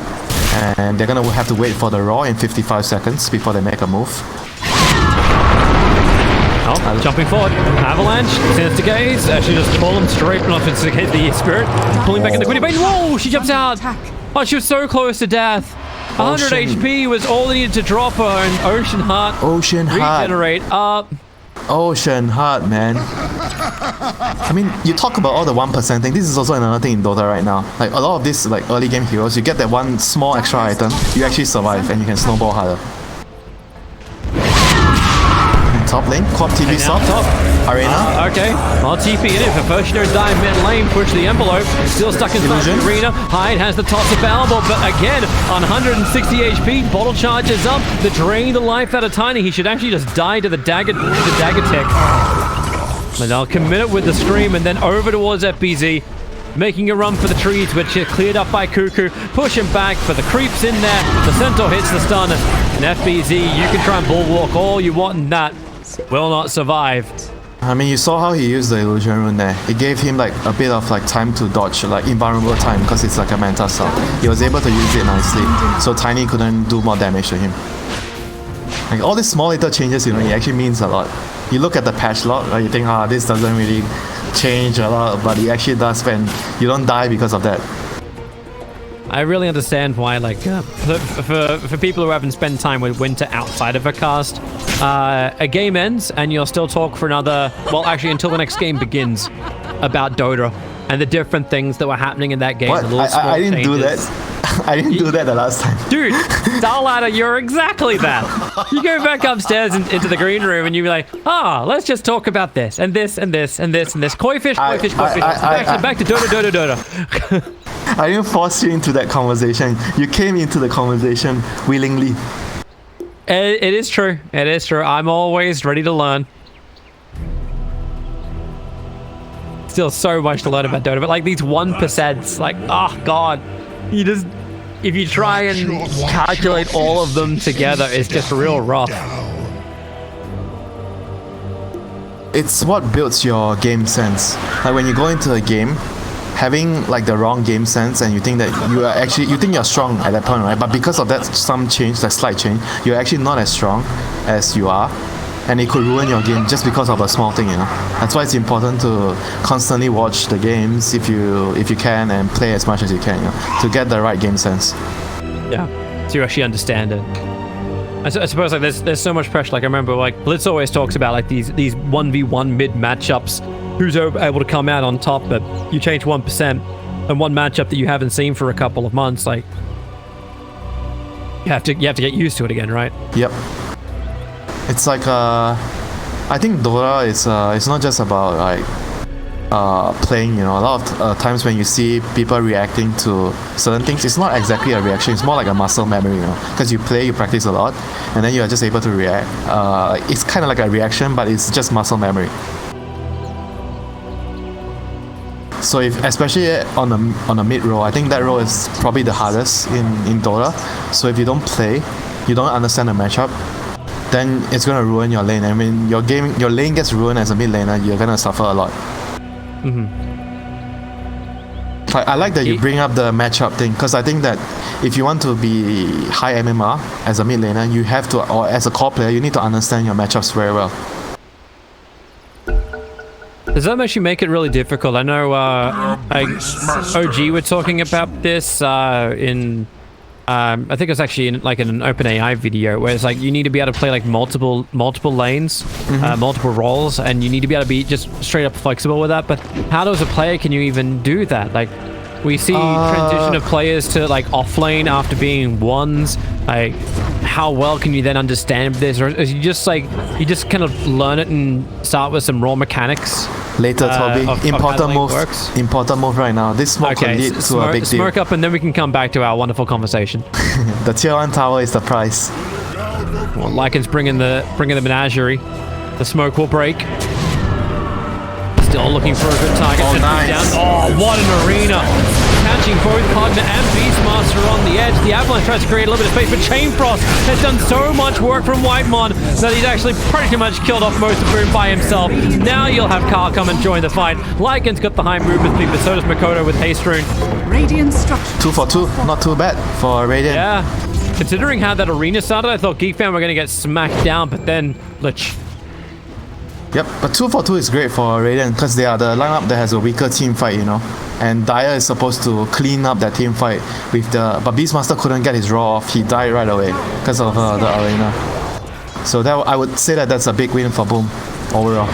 And they're gonna have to wait for the Raw in 55 seconds before they make a move. Oh, jumping forward. Avalanche, Sinister Gaze. Actually just pull him straight off into the Spirit. Pulling back in the Queen Bane. Whoa, she jumps out. Oh, she was so close to death. 100 HP was all they needed to drop her, and Ocean Heart regenerate up. Ocean Heart, man. I mean, you talk about all the 1% thing. This is also another thing in Dota right now. Like a lot of these like early game heroes, you get that one small extra item, you actually survive and you can snowball harder. Top lane, Quad TP soft top. Arena. Okay, I'll TP in it. For first, you know, dive mid lane, push the envelope. Still stuck inside the arena. Hyde has the toss available, but again, on 160 HP, bottle charges up. The drain the life out of Tiny. He should actually just die to the dagger tick. But they'll commit it with the scream and then over towards FBZ. Making a run for the trees, which are cleared up by Cuckoo. Push him back, but the creep's in there. The Centaur hits the stun. And FBZ, you can try and bulwark all you want, and that will not survive. I mean, you saw how he used the illusion rune there. It gave him like a bit of like time to dodge, like invulnerable time, because it's like a Manta cell. He was able to use it nicely, so Tiny couldn't do more damage to him. Like all these small little changes, you know, it actually means a lot. You look at the patch log, you think, this doesn't really change a lot, but it actually does when you don't die because of that. I really understand why, like, for people who haven't spent time with Winter outside of a cast, a game ends and you'll still talk for another, well, actually until the next game begins, about Dota and the different things that were happening in that game. What? I didn't do that. I didn't do that the last time. Dude, Starladder, you're exactly that. You go back upstairs into the green room and you be like, let's just talk about this and this and this and this and this. Koi fish. Back to Dota. I didn't force you into that conversation. You came into the conversation willingly. It is true. It is true. I'm always ready to learn. Still so much to learn about Dota, but like these 1%, like, oh god, you just, if you try and calculate all of them together, it's just real rough. It's what builds your game sense. Like when you go into a game, having like the wrong game sense and you think that you think you're strong at that point, right? But because of that some change, that slight change, you're actually not as strong as you are. And it could ruin your game just because of a small thing, you know. That's why it's important to constantly watch the games if you can, and play as much as you can, you know, to get the right game sense. Yeah, so you actually understand it. I suppose like there's so much pressure. Like I remember like Blitz always talks about like these 1v1 mid matchups, who's able to come out on top. But you change 1% and one matchup that you haven't seen for a couple of months, like you have to get used to it again, right? Yep. It's like I think Dota is it's not just about like playing, you know. A lot of times when you see people reacting to certain things, it's not exactly a reaction, it's more like a muscle memory, you know, because you play, you practice a lot, and then you are just able to react. It's kind of like a reaction, but it's just muscle memory. So if, especially on the mid role, I think that role is probably the hardest in Dota. So if you don't play, you don't understand the matchup, then it's gonna ruin your lane. I mean, your lane gets ruined as a mid laner, you're gonna suffer a lot. I like that you bring up the matchup thing, because I think that if you want to be high MMR as a mid laner, you have to, or as a core player, you need to understand your matchups very well. Does that actually make it really difficult? I know OG were talking about this in I think it was actually in like in an OpenAI video, where it's like you need to be able to play like multiple lanes, multiple roles, and you need to be able to be just straight up flexible with that. But how does a player can you even do that? Like we see transition of players to like off lane after being ones. Like how well can you then understand this, or is you just kind of learn it and start with some raw mechanics? Later, Toby. Important move right now. This smoke could lead to a big deal. Smoke up, and then we can come back to our wonderful conversation. The tier 1 tower is the price. Well, Lycan's bringing the menagerie. The smoke will break. Still looking for a good target. Oh, nice. Down. Oh, what an arena! Catching both Partner and Beastmaster on the edge. The Avalanche tries to create a little bit of space, but Chainfrost has done so much work from Whitemon that he's actually pretty much killed off most of Boom by himself. Now you'll have Carl come and join the fight. Lycan's got the high movement speed, but so does Makoto with Haste Rune. Radiant structure. 2 for 2, not too bad for Radiant. Yeah. Considering how that arena started, I thought Geek Fan were going to get smacked down, but then Lich. Yep, but 2 for 2 is great for Radiant because they are the lineup that has a weaker team fight, you know. And Dyer is supposed to clean up that team fight with but Beastmaster couldn't get his raw off. He died right away because of the arena. So that I would say that's a big win for Boom overall.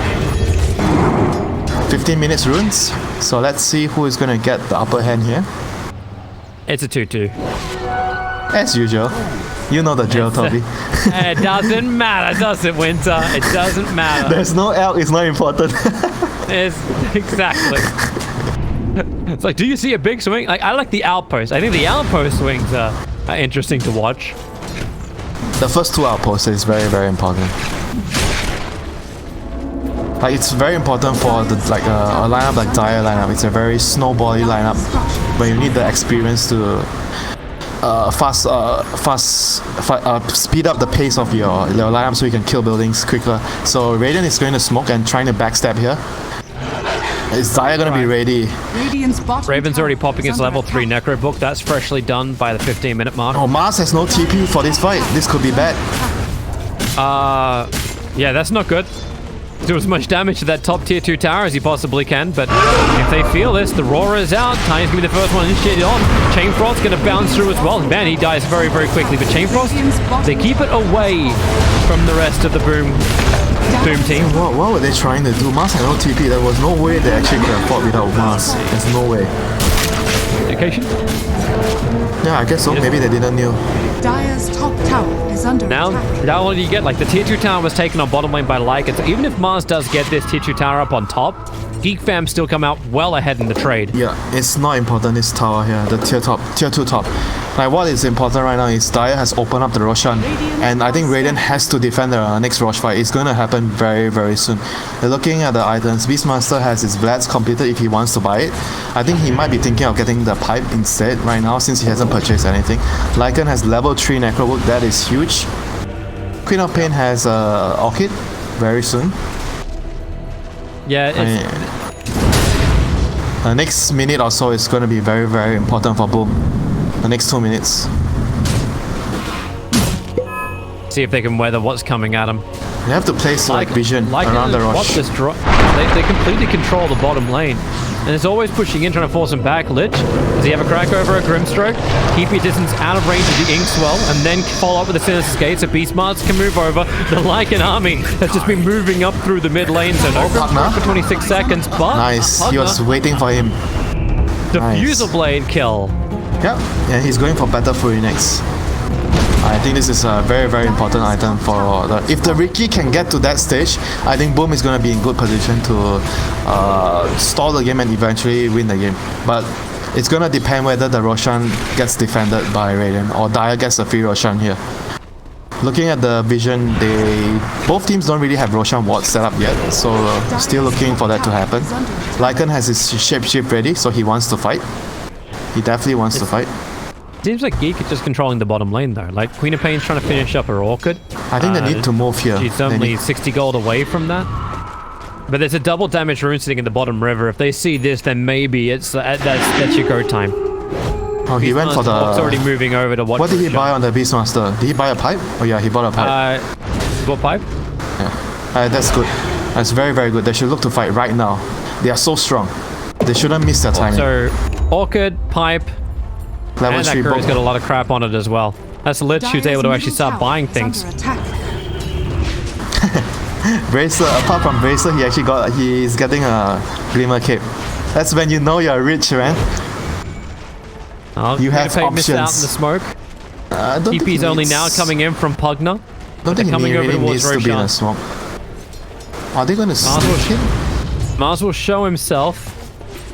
15 minutes runes. So let's see who is going to get the upper hand here. It's a 2-2. As usual. You know the drill, Toby. It doesn't matter, does it, Winter? It doesn't matter. There's no L, it's not important. It's exactly. It's like, do you see a big swing? Like, I like the outpost. I think the outpost swings are interesting to watch. The first 2 outposts is very, very important. Like, it's very important for the a lineup like Dire lineup. It's a very snowbally lineup where you need the experience to speed up the pace of your lineup so you can kill buildings quicker. So Radiant is going to smoke and trying to backstab here. Is Dire going to be ready? Raven's already popping his level 3 Necro Book. That's freshly done by the 15-minute mark. Oh, Mars has no TP for this fight. This could be bad. Yeah, that's not good. Do as much damage to that top tier 2 tower as you possibly can, but if they feel this, the Roar is out. Tiny's gonna be the first one initiated on. Chainfrost's gonna bounce through as well. Man, he dies very, very quickly, but Chainfrost, they keep it away from the rest of the Boom team. What were they trying to do? Mars had no TP. There was no way they actually could have fought without Mars. There's no way. Dedication? Yeah, I guess so. Yes. Maybe they didn't know. Dire's top tower is under attack. Now what do you get? Like the tier 2 tower was taken on bottom lane by Lycan. So even if Mars does get this tier 2 tower up on top, Geek fam still come out well ahead in the trade. Yeah, it's not important, this tower here, the tier 2 top. Like what is important right now is Dire has opened up the Roshan, and I think Radiant has to defend the next Rosh fight. It's going to happen very, very soon. They're looking at the items. Beastmaster has his Vlads completed if he wants to buy it. I think he might be thinking of getting the pipe instead right now since he hasn't purchased anything. Lycan has level 3 Necrowood, that is huge. Queen of Pain has Orchid very soon. Yeah, the next minute or so is going to be very, very important for Boom. The next 2 minutes. see if they can weather what's coming at them. They have to place like vision around the rush. This they completely control the bottom lane. And it's always pushing in, trying to force him back. Lich, does he have a crack over a Grimstroke? Keep your distance out of range of the Inkswell, and then follow up with the Sinister's Gate so Beastmarts can move over. The Lycan army has just been moving up through the mid lane, so no Grimstroke for 26 seconds, but... Nice, he was waiting for him. Diffusal Blade kill. Yeah, and he's going for Battle Fury next. I think this is a very, very important item for the... If the Riki can get to that stage, I think Boom is going to be in good position to stall the game and eventually win the game. But it's going to depend whether the Roshan gets defended by Radiant or Dire gets a free Roshan here. Looking at the vision, both teams don't really have Roshan wards set up yet, so still looking for that to happen. Lycan has his shapeshift ready, so he wants to fight. He definitely wants to fight. Seems like Geek is just controlling the bottom lane though. Like Queen of Pain's trying to finish up her Orchid. I think they need to move here. She's only 60 gold away from that. But there's a double damage rune sitting in the bottom river. If they see this, then maybe it's that's your go time. Oh, he went for the... He's already moving over to watch. What did he buy on the Beastmaster? Did he buy a pipe? Oh yeah, he bought a pipe. He bought pipe? Yeah. That's good. That's very, very good. They should look to fight right now. They are so strong. They shouldn't miss their timing. So, Orchid, pipe, Level and that 3 Kuro's got a lot of crap on it as well. That's Lich who's able to actually start buying things. Bracer, apart from Bracer, he's getting a Glimmer Cape. That's when you know you're rich, man. You have options. Out in the smoke. TP's only now coming in from Pugna. I don't think he really needs to be in a smoke. Are they going to sneak him? Mars will show himself.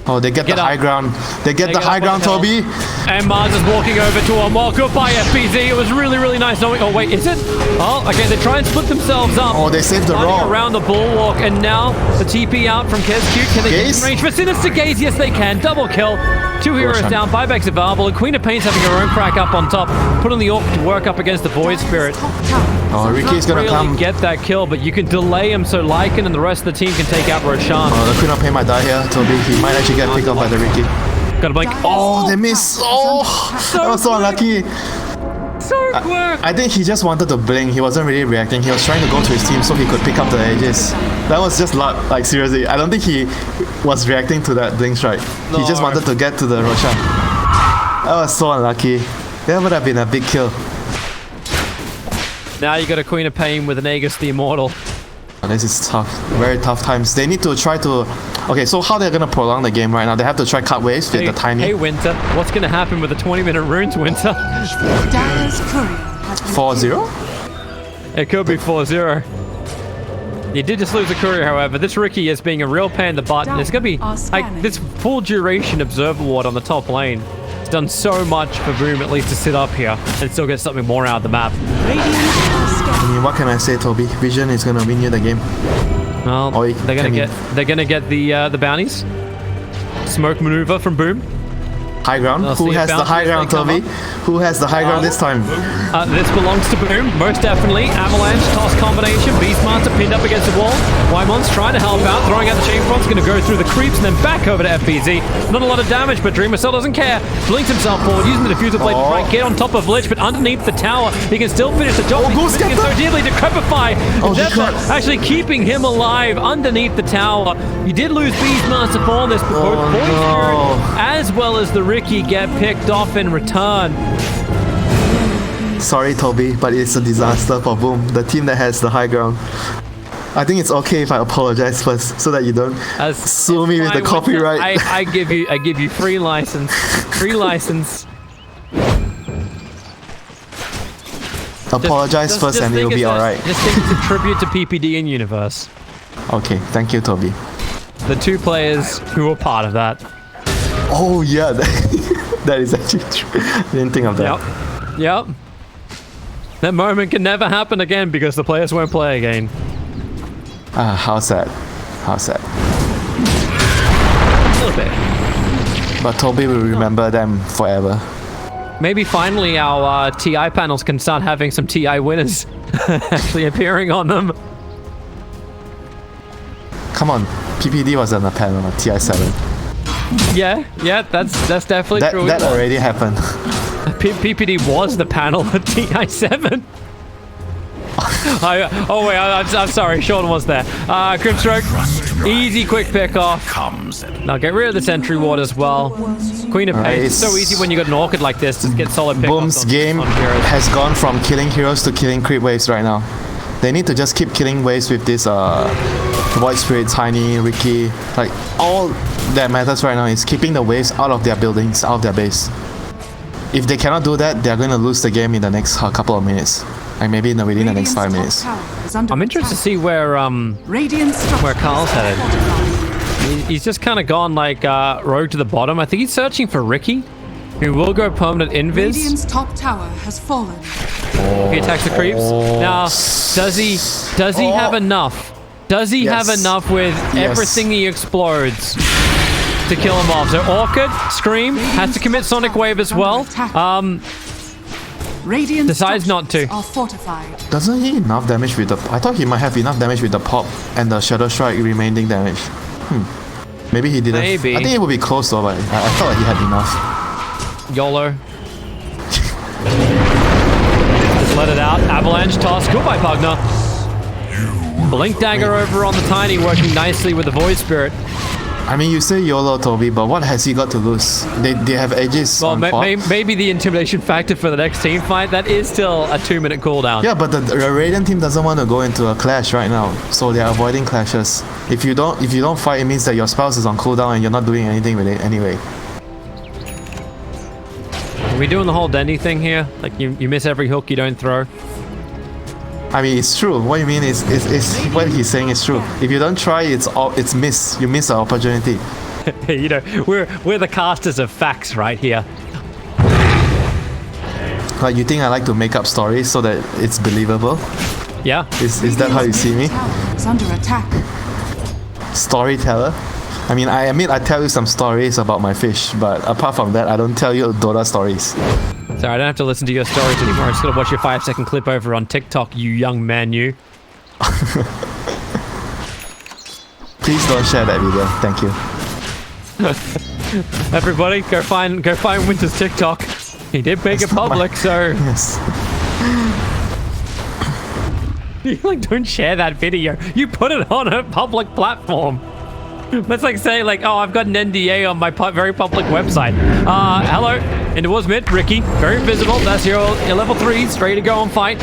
Oh, they get the high ground. They get the high ground, Toby. And Mars is walking over to him. Well, goodbye, FPZ. It was really, really nice knowing... Oh, wait, is it? Oh, okay, they try and split themselves up. Oh, they saved the roll. Around the bulwark, and now the TP out from Kezcute. Can they get in range for Sinister Gaze? Yes, they can. Double kill. 2 heroes down. Buybacks available. And Queen of Pain's having her own crack up on top. Putting the Orc to work up against the Void Spirit. Oh, Ricky's gonna come. Get that kill, but you can delay him so Lycan and the rest of the team can take out Roshan. Oh, the Queen of Pain might die here, Toby. He might actually get picked up by the Ricky. Got a blink. Oh, they missed. Oh, that was so unlucky. So quick. I think he just wanted to blink. He wasn't really reacting. He was trying to go to his team so he could pick up the edges. That was just luck. Like, seriously. I don't think he was reacting to that blink strike. He just wanted to get to the Roshan. That was so unlucky. That would have been a big kill. Now you got a Queen of Pain with an Aegis the Immortal. This is tough. Very tough times. They need to try to... Okay, so how they're going to prolong the game right now? They have to try cut waves with the tiny... Hey, Winter. What's going to happen with the 20-minute runes, Winter? 4-0? It could be 4-0. You did just lose a courier, however. This Riki is being a real pain in the butt. And it's going to be... Like, this full duration Observer Ward on the top lane. It's done so much for Boom, at least to sit up here and still get something more out of the map. I mean, what can I say, Toby? Vision is gonna win you the game. Well, they're gonna get the bounties. Smoke maneuver from Boom. High ground. Who has the high ground, Toby? Who has the high ground this time? This belongs to Boom, most definitely. Avalanche, toss combination. Beastmaster pinned up against the wall. Wymon's trying to help out, throwing out the chain front's going to go through the creeps and then back over to FPZ. Not a lot of damage, but Dreamer Cell doesn't care. Blinks himself forward, using the diffuser blade to try and get on top of Lich, but underneath the tower, he can still finish the job. He's so dearly Decrepify. Actually keeping him alive underneath the tower. You did lose Beastmaster for this, but both Void Spirit as well as the Riki get picked off in return. Sorry, Toby, but it's a disaster for Boom, the team that has the high ground. I think it's okay if I apologize first, so that you don't sue me with the copyright. I give you free license. Free license. Apologize first and it'll be alright. Just think it's a tribute to PPD in universe. Okay, thank you, Toby. to the two players who were part of that. Oh yeah, that is actually true. I didn't think of that. Yep. That moment can never happen again because the players won't play again. How sad. How sad. A little bit. But Toby will remember them forever. Maybe finally our TI panels can start having some TI winners actually appearing on them. Come on, PPD was on the panel of TI7. Yeah, that's definitely true. That already happened. PPD was the panel of TI7. I'm sorry, Sean was there. Grimstroke, easy quick pick off. Now get rid of the sentry ward as well. Queen of Pace, it's so easy when you got an orchid like this to get solid pick Boom's game has gone from killing heroes to killing creep waves right now. They need to just keep killing waves with this Void Spirit, Tiny, Ricky. Like, all that matters right now is keeping the waves out of their buildings, out of their base. If they cannot do that, they're going to lose the game in the next couple of minutes. Like maybe within the next 5 minutes. I'm interested to see where Carl's headed. He's just kind of gone like rogue to the bottom. I think he's searching for Ricky, who will go permanent invis. Radiant's top tower has fallen. He attacks the creeps. Now, does he have enough? Does he have enough with everything he explodes to kill him off? So Orchid, Scream, has to commit Sonic Wave as well. Radiant decides not to. Are fortified. Doesn't he enough damage with the... I thought he might have enough damage with the pop and the Shadow Strike remaining damage. Maybe he didn't. Maybe. I think it would be close though, but I thought like he had enough. YOLO. Just let it out. Avalanche toss. Goodbye, Pugner. Blink Dagger over on the Tiny, working nicely with the Void Spirit. I mean, you say YOLO, Toby, but what has he got to lose? They have edges on maybe the intimidation factor for the next team fight. That is still a 2-minute cooldown. Yeah, but the Radiant team doesn't want to go into a clash right now, so they are avoiding clashes. If you don't fight, it means that your spouse is on cooldown and you're not doing anything with it anyway. Are we doing the whole Dendy thing here? Like you miss every hook you don't throw? I mean, it's true. What you mean is what he's saying is true. If you don't try, it's miss. You miss the opportunity. You know, we're the casters of facts right here. Like, you think I like to make up stories so that it's believable? Yeah. Is that how you see me? Is under attack. Storyteller? I mean, I admit I tell you some stories about my fish, but apart from that, I don't tell you Dota stories. Sorry, I don't have to listen to your stories anymore. I'm just gonna watch your 5-second clip over on TikTok, you young man, you. Please don't share that video. Thank you. Everybody, go find Winter's TikTok. He did make it public, so Yes. you like don't share that video. You put it on a public platform. That's like saying like, oh, I've got an NDA on my very public website. Hello, into was mid, Ricky, very visible. That's your level 3s, ready to go and fight.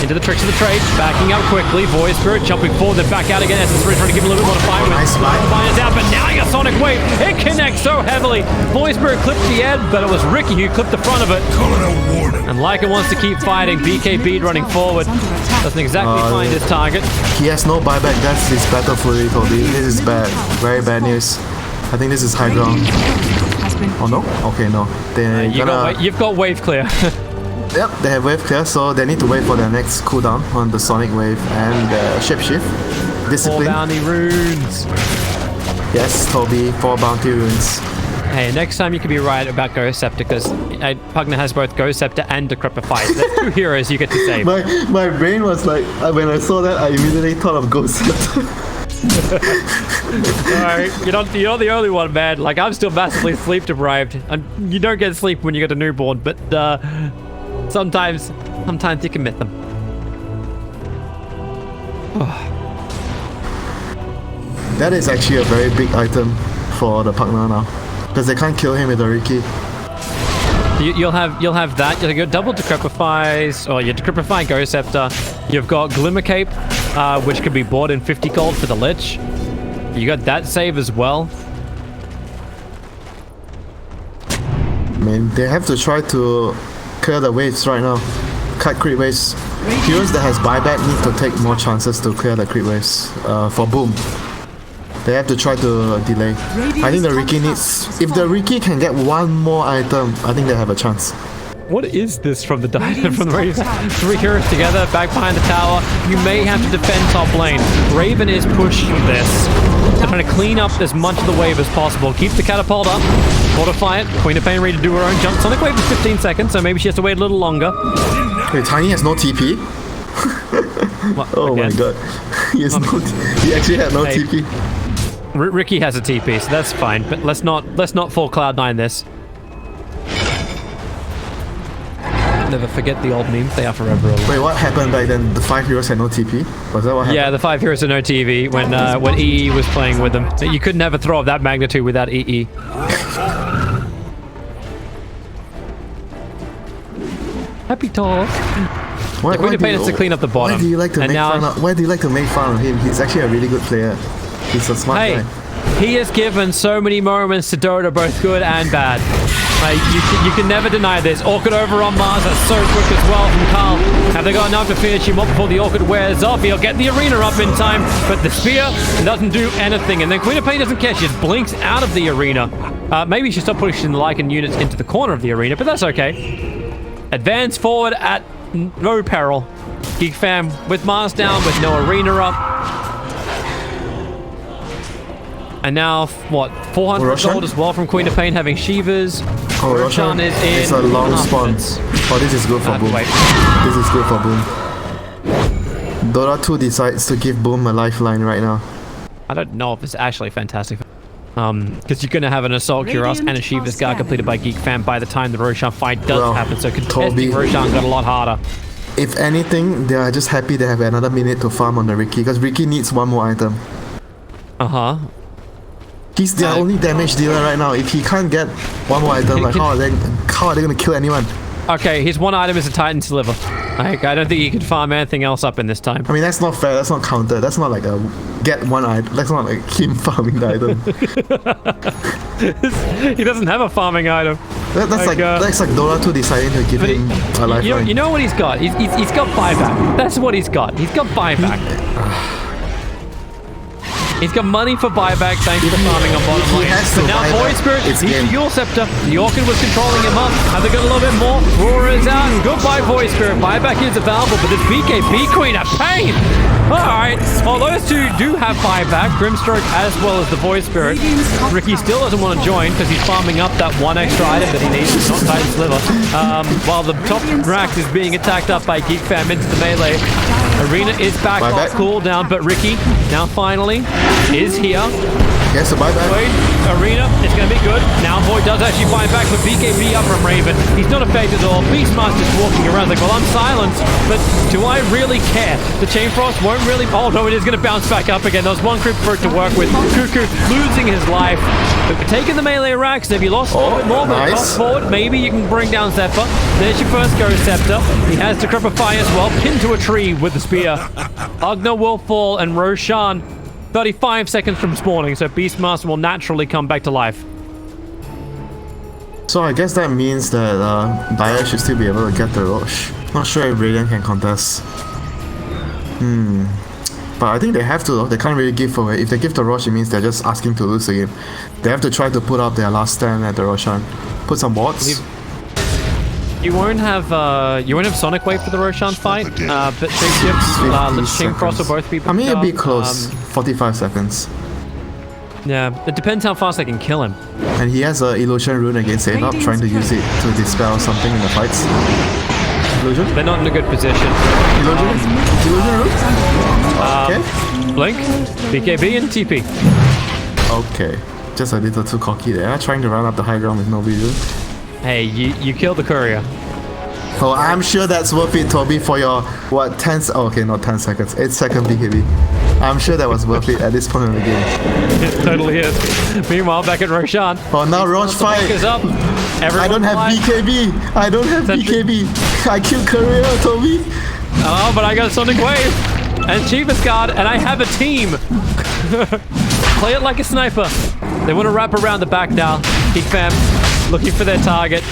Into the tricks of the trade, backing out quickly. Void Spirit jumping forward, then back out again. SS3 trying to give him a little bit more to fight with. Nice fight. Is out, but now you got Sonic Wave. It connects so heavily. Void Spirit clipped the end, but it was Ricky who clipped the front of it. And Leica wants to keep fighting. BKB running forward. Doesn't exactly find his target. He has no buyback. That's his battle fully, Toby. This is bad. Very bad news. I think this is high ground. Oh no? Okay, no. You've got wave clear. Yep, they have wave clear, so they need to wait for their next cooldown on the Sonic Wave and Shapeshift. Discipline. 4 bounty runes. Yes, Toby, 4 bounty runes. Hey, next time you can be right about Ghost Scepter, because Pugner has both Ghost Scepter and Decrepify. There's 2 heroes you get to save. My brain was like, when I saw that, I immediately thought of Ghost Scepter. Alright, you're not the only one, man. Like, I'm still massively sleep deprived. And you don't get sleep when you get a newborn, but sometimes you can miss them. That is actually a very big item for the partner now, because they can't kill him with a Ricky. You'll have that. You'll get double Decrepifies, or your Decrepify Ghost Scepter. You've got Glimmer Cape, which could be bought in 50 gold for the Lich. You got that save as well. I mean, they have to try to clear the waves right now. Cut creep waves. Heroes that has buyback need to take more chances to clear the creep waves for Boom. They have to try to delay. I think the Riki needs... If the Riki can get one more item, I think they have a chance. What is this from the from the Radiant? 3 heroes together, back behind the tower. You may have to defend top lane. Raven is pushing this. They're trying to clean up as much of the wave as possible. Keep the catapult up. Fortify it. Queen of Pain ready to do her own jump. Sonic wave is 15 seconds, so maybe she has to wait a little longer. Wait, Tiny has no TP? Oh my god. He actually had no TP. Ricky has a TP, so that's fine. But let's not full Cloud9 this. Never forget the old memes. They are forever old. Wait, what happened back then? The 5 heroes had no TP? Was that what happened? Yeah, the 5 heroes had no TV when EE was playing with them. You couldn't have a throw of that magnitude without EE. Happy talk. Why Queen of Pain has to clean up the bottom. Why do you like to make fun of him? He's actually a really good player. He's a smart guy. He has given so many moments to Dota, both good and bad. Like, you can never deny this. Orchid over on Mars, that's so quick as well from Carl. Have they got enough to finish him up before the Orchid wears off? He'll get the arena up in time, but the spear doesn't do anything. And then Queen of Pain doesn't care. She just blinks out of the arena. Maybe she stopped pushing the Lycan units into the corner of the arena, but that's okay. Advance forward at no peril. Geek fam with Mars down, with no arena up. And now, what, 400 gold as well from Queen of Pain having Shivas. Oh, Roshan is in. It's a long spawn. Oh, this is good for Boom. This is good for Boom. Dota 2 decides to give Boom a lifeline right now. I don't know if it's actually fantastic. Because you're going to have an Assault Cuirass and a Shivas Guard completed by Geek Fam by the time the Roshan fight does happen. So contesting Roshan got a lot harder. If anything, they are just happy they have another minute to farm on the Riki. Because Riki needs one more item. Uh-huh. He's their only damage dealer right now. If he can't get one more item, like how are they gonna kill anyone? Okay, his one item is a Titan's Liver. Like, I don't think he can farm anything else up in this time. I mean, that's not fair. That's not counter. That's not like a get one item. That's not like him farming the item. He doesn't have a farming item. That's like Dota 2 deciding to give him a lifeline. You know what he's got? He's got buyback. That's what he's got. He's got buyback. He's got money for buyback thanks to farming on bottom lane. But now Void Spirit, he's the Yule Scepter. The Orchid was controlling him up. Have they got a little bit more? Roar is out. Goodbye, Void Spirit. Buyback is available, but this BKB Queen of Pain. Alright. Well, those two do have buyback. Grimstroke as well as the Void Spirit. Ricky still doesn't want to join because he's farming up that one extra item that he needs. It's not Titan's Liver. While the top rack is being attacked up by Geek Fam into the melee. Arena is back off cooldown, but Ricky now finally is here. Yes, a buyback. Arena is going to be good. Now Void does actually buy back with BKB up from Raven. He's not affected at all. Beastmaster's walking around like, well, I'm silenced, but do I really care? The Chain Frost won't really... Oh, no, it is going to bounce back up again. There was one creep for it to work with. Cuckoo losing his life. But we're taking the melee racks. Have you lost a little bit more? But fast forward, maybe you can bring down Zephyr. There's your first Ghost Scepter. He has the Cripper Fire as well, pinned to a tree with the spear. Ugna will fall, and Roshan 35 seconds from spawning, so Beastmaster will naturally come back to life. So I guess that means that Dire should still be able to get the Roche. Not sure if Radiant can contest. But I think they have to though. They can't really give away. If they give the Roche, it means they're just asking to lose again. They have to try to put up their last stand at the Roshan. Put some wards. You won't have Sonic Wave for the Roshan fight, but Shapeshift, Chain Frost will both be I mean, it'll be close. 45 seconds. Yeah, it depends how fast I can kill him. And he has an Illusion Rune against Save Up, trying to use it to dispel something in the fights. Illusion? They're not in a good position. Illusion Rune? Okay. Blink, BKB, and TP. Okay. Just a little too cocky there, trying to run up the high ground with no vision. Hey, you killed the courier. Oh, I'm sure that's worth it, Toby, for your, what, 10 oh, okay, not 10 seconds, 8-second BKB. I'm sure that was worth it at this point in the game. It totally is. Meanwhile, back at Roshan. Oh, now Roche fight. Up. I don't have BKB. I don't have BKB. I killed Courier, Toby. Oh, but I got a Sonic Wave. And Chivas Guard, and I have a team. Play it like a sniper. They want to wrap around the back now. Geek fam. looking for their target.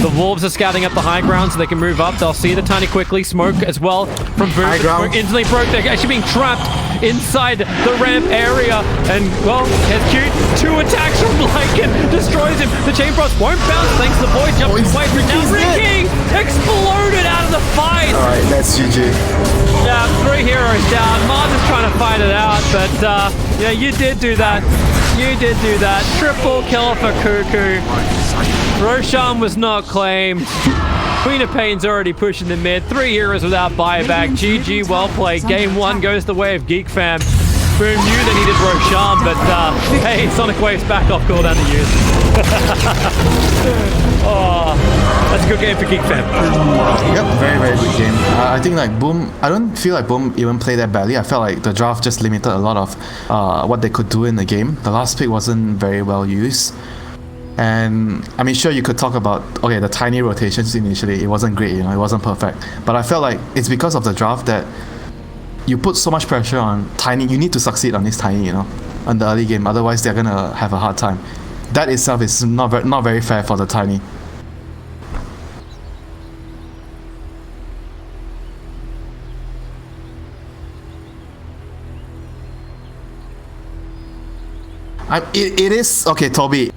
The Wolves are scouting up the high ground so they can move up. They'll see the Tiny quickly. Smoke as well from Boom. High ground. Smoke instantly broke. They're actually being trapped inside the ramp area. And, well, here's Cute. 2 attacks from Lycan. Destroys him. The Chain Frost won't bounce thanks to the Void jumping away from now. Ricky exploded out of the fight. All right, that's GG. Yeah, 3 heroes down. Mars is trying to fight it out, but yeah, you did do that. You did do that. Triple kill for Cuckoo. Roshan was not claimed. Queen of Pain's already pushing the mid. 3 heroes without buyback. GG, well played. Game 1 goes the way of Geek fam. Boom knew they needed Roshan, but hey, Sonic Wave's back off cooldown to use. Oh, that's a good game for Geek fam. Yep, very, very good game. I think like Boom, I don't feel like Boom even played that badly. I felt like the draft just limited a lot of what they could do in the game. The last pick wasn't very well used. And I mean, sure, you could talk about, okay, the tiny rotations initially, it wasn't great, you know, it wasn't perfect. But I felt like it's because of the draft that you put so much pressure on Tiny. You need to succeed on this Tiny, you know, on the early game. Otherwise, they're gonna have a hard time. That itself is not very fair for the Tiny. It is okay, Toby.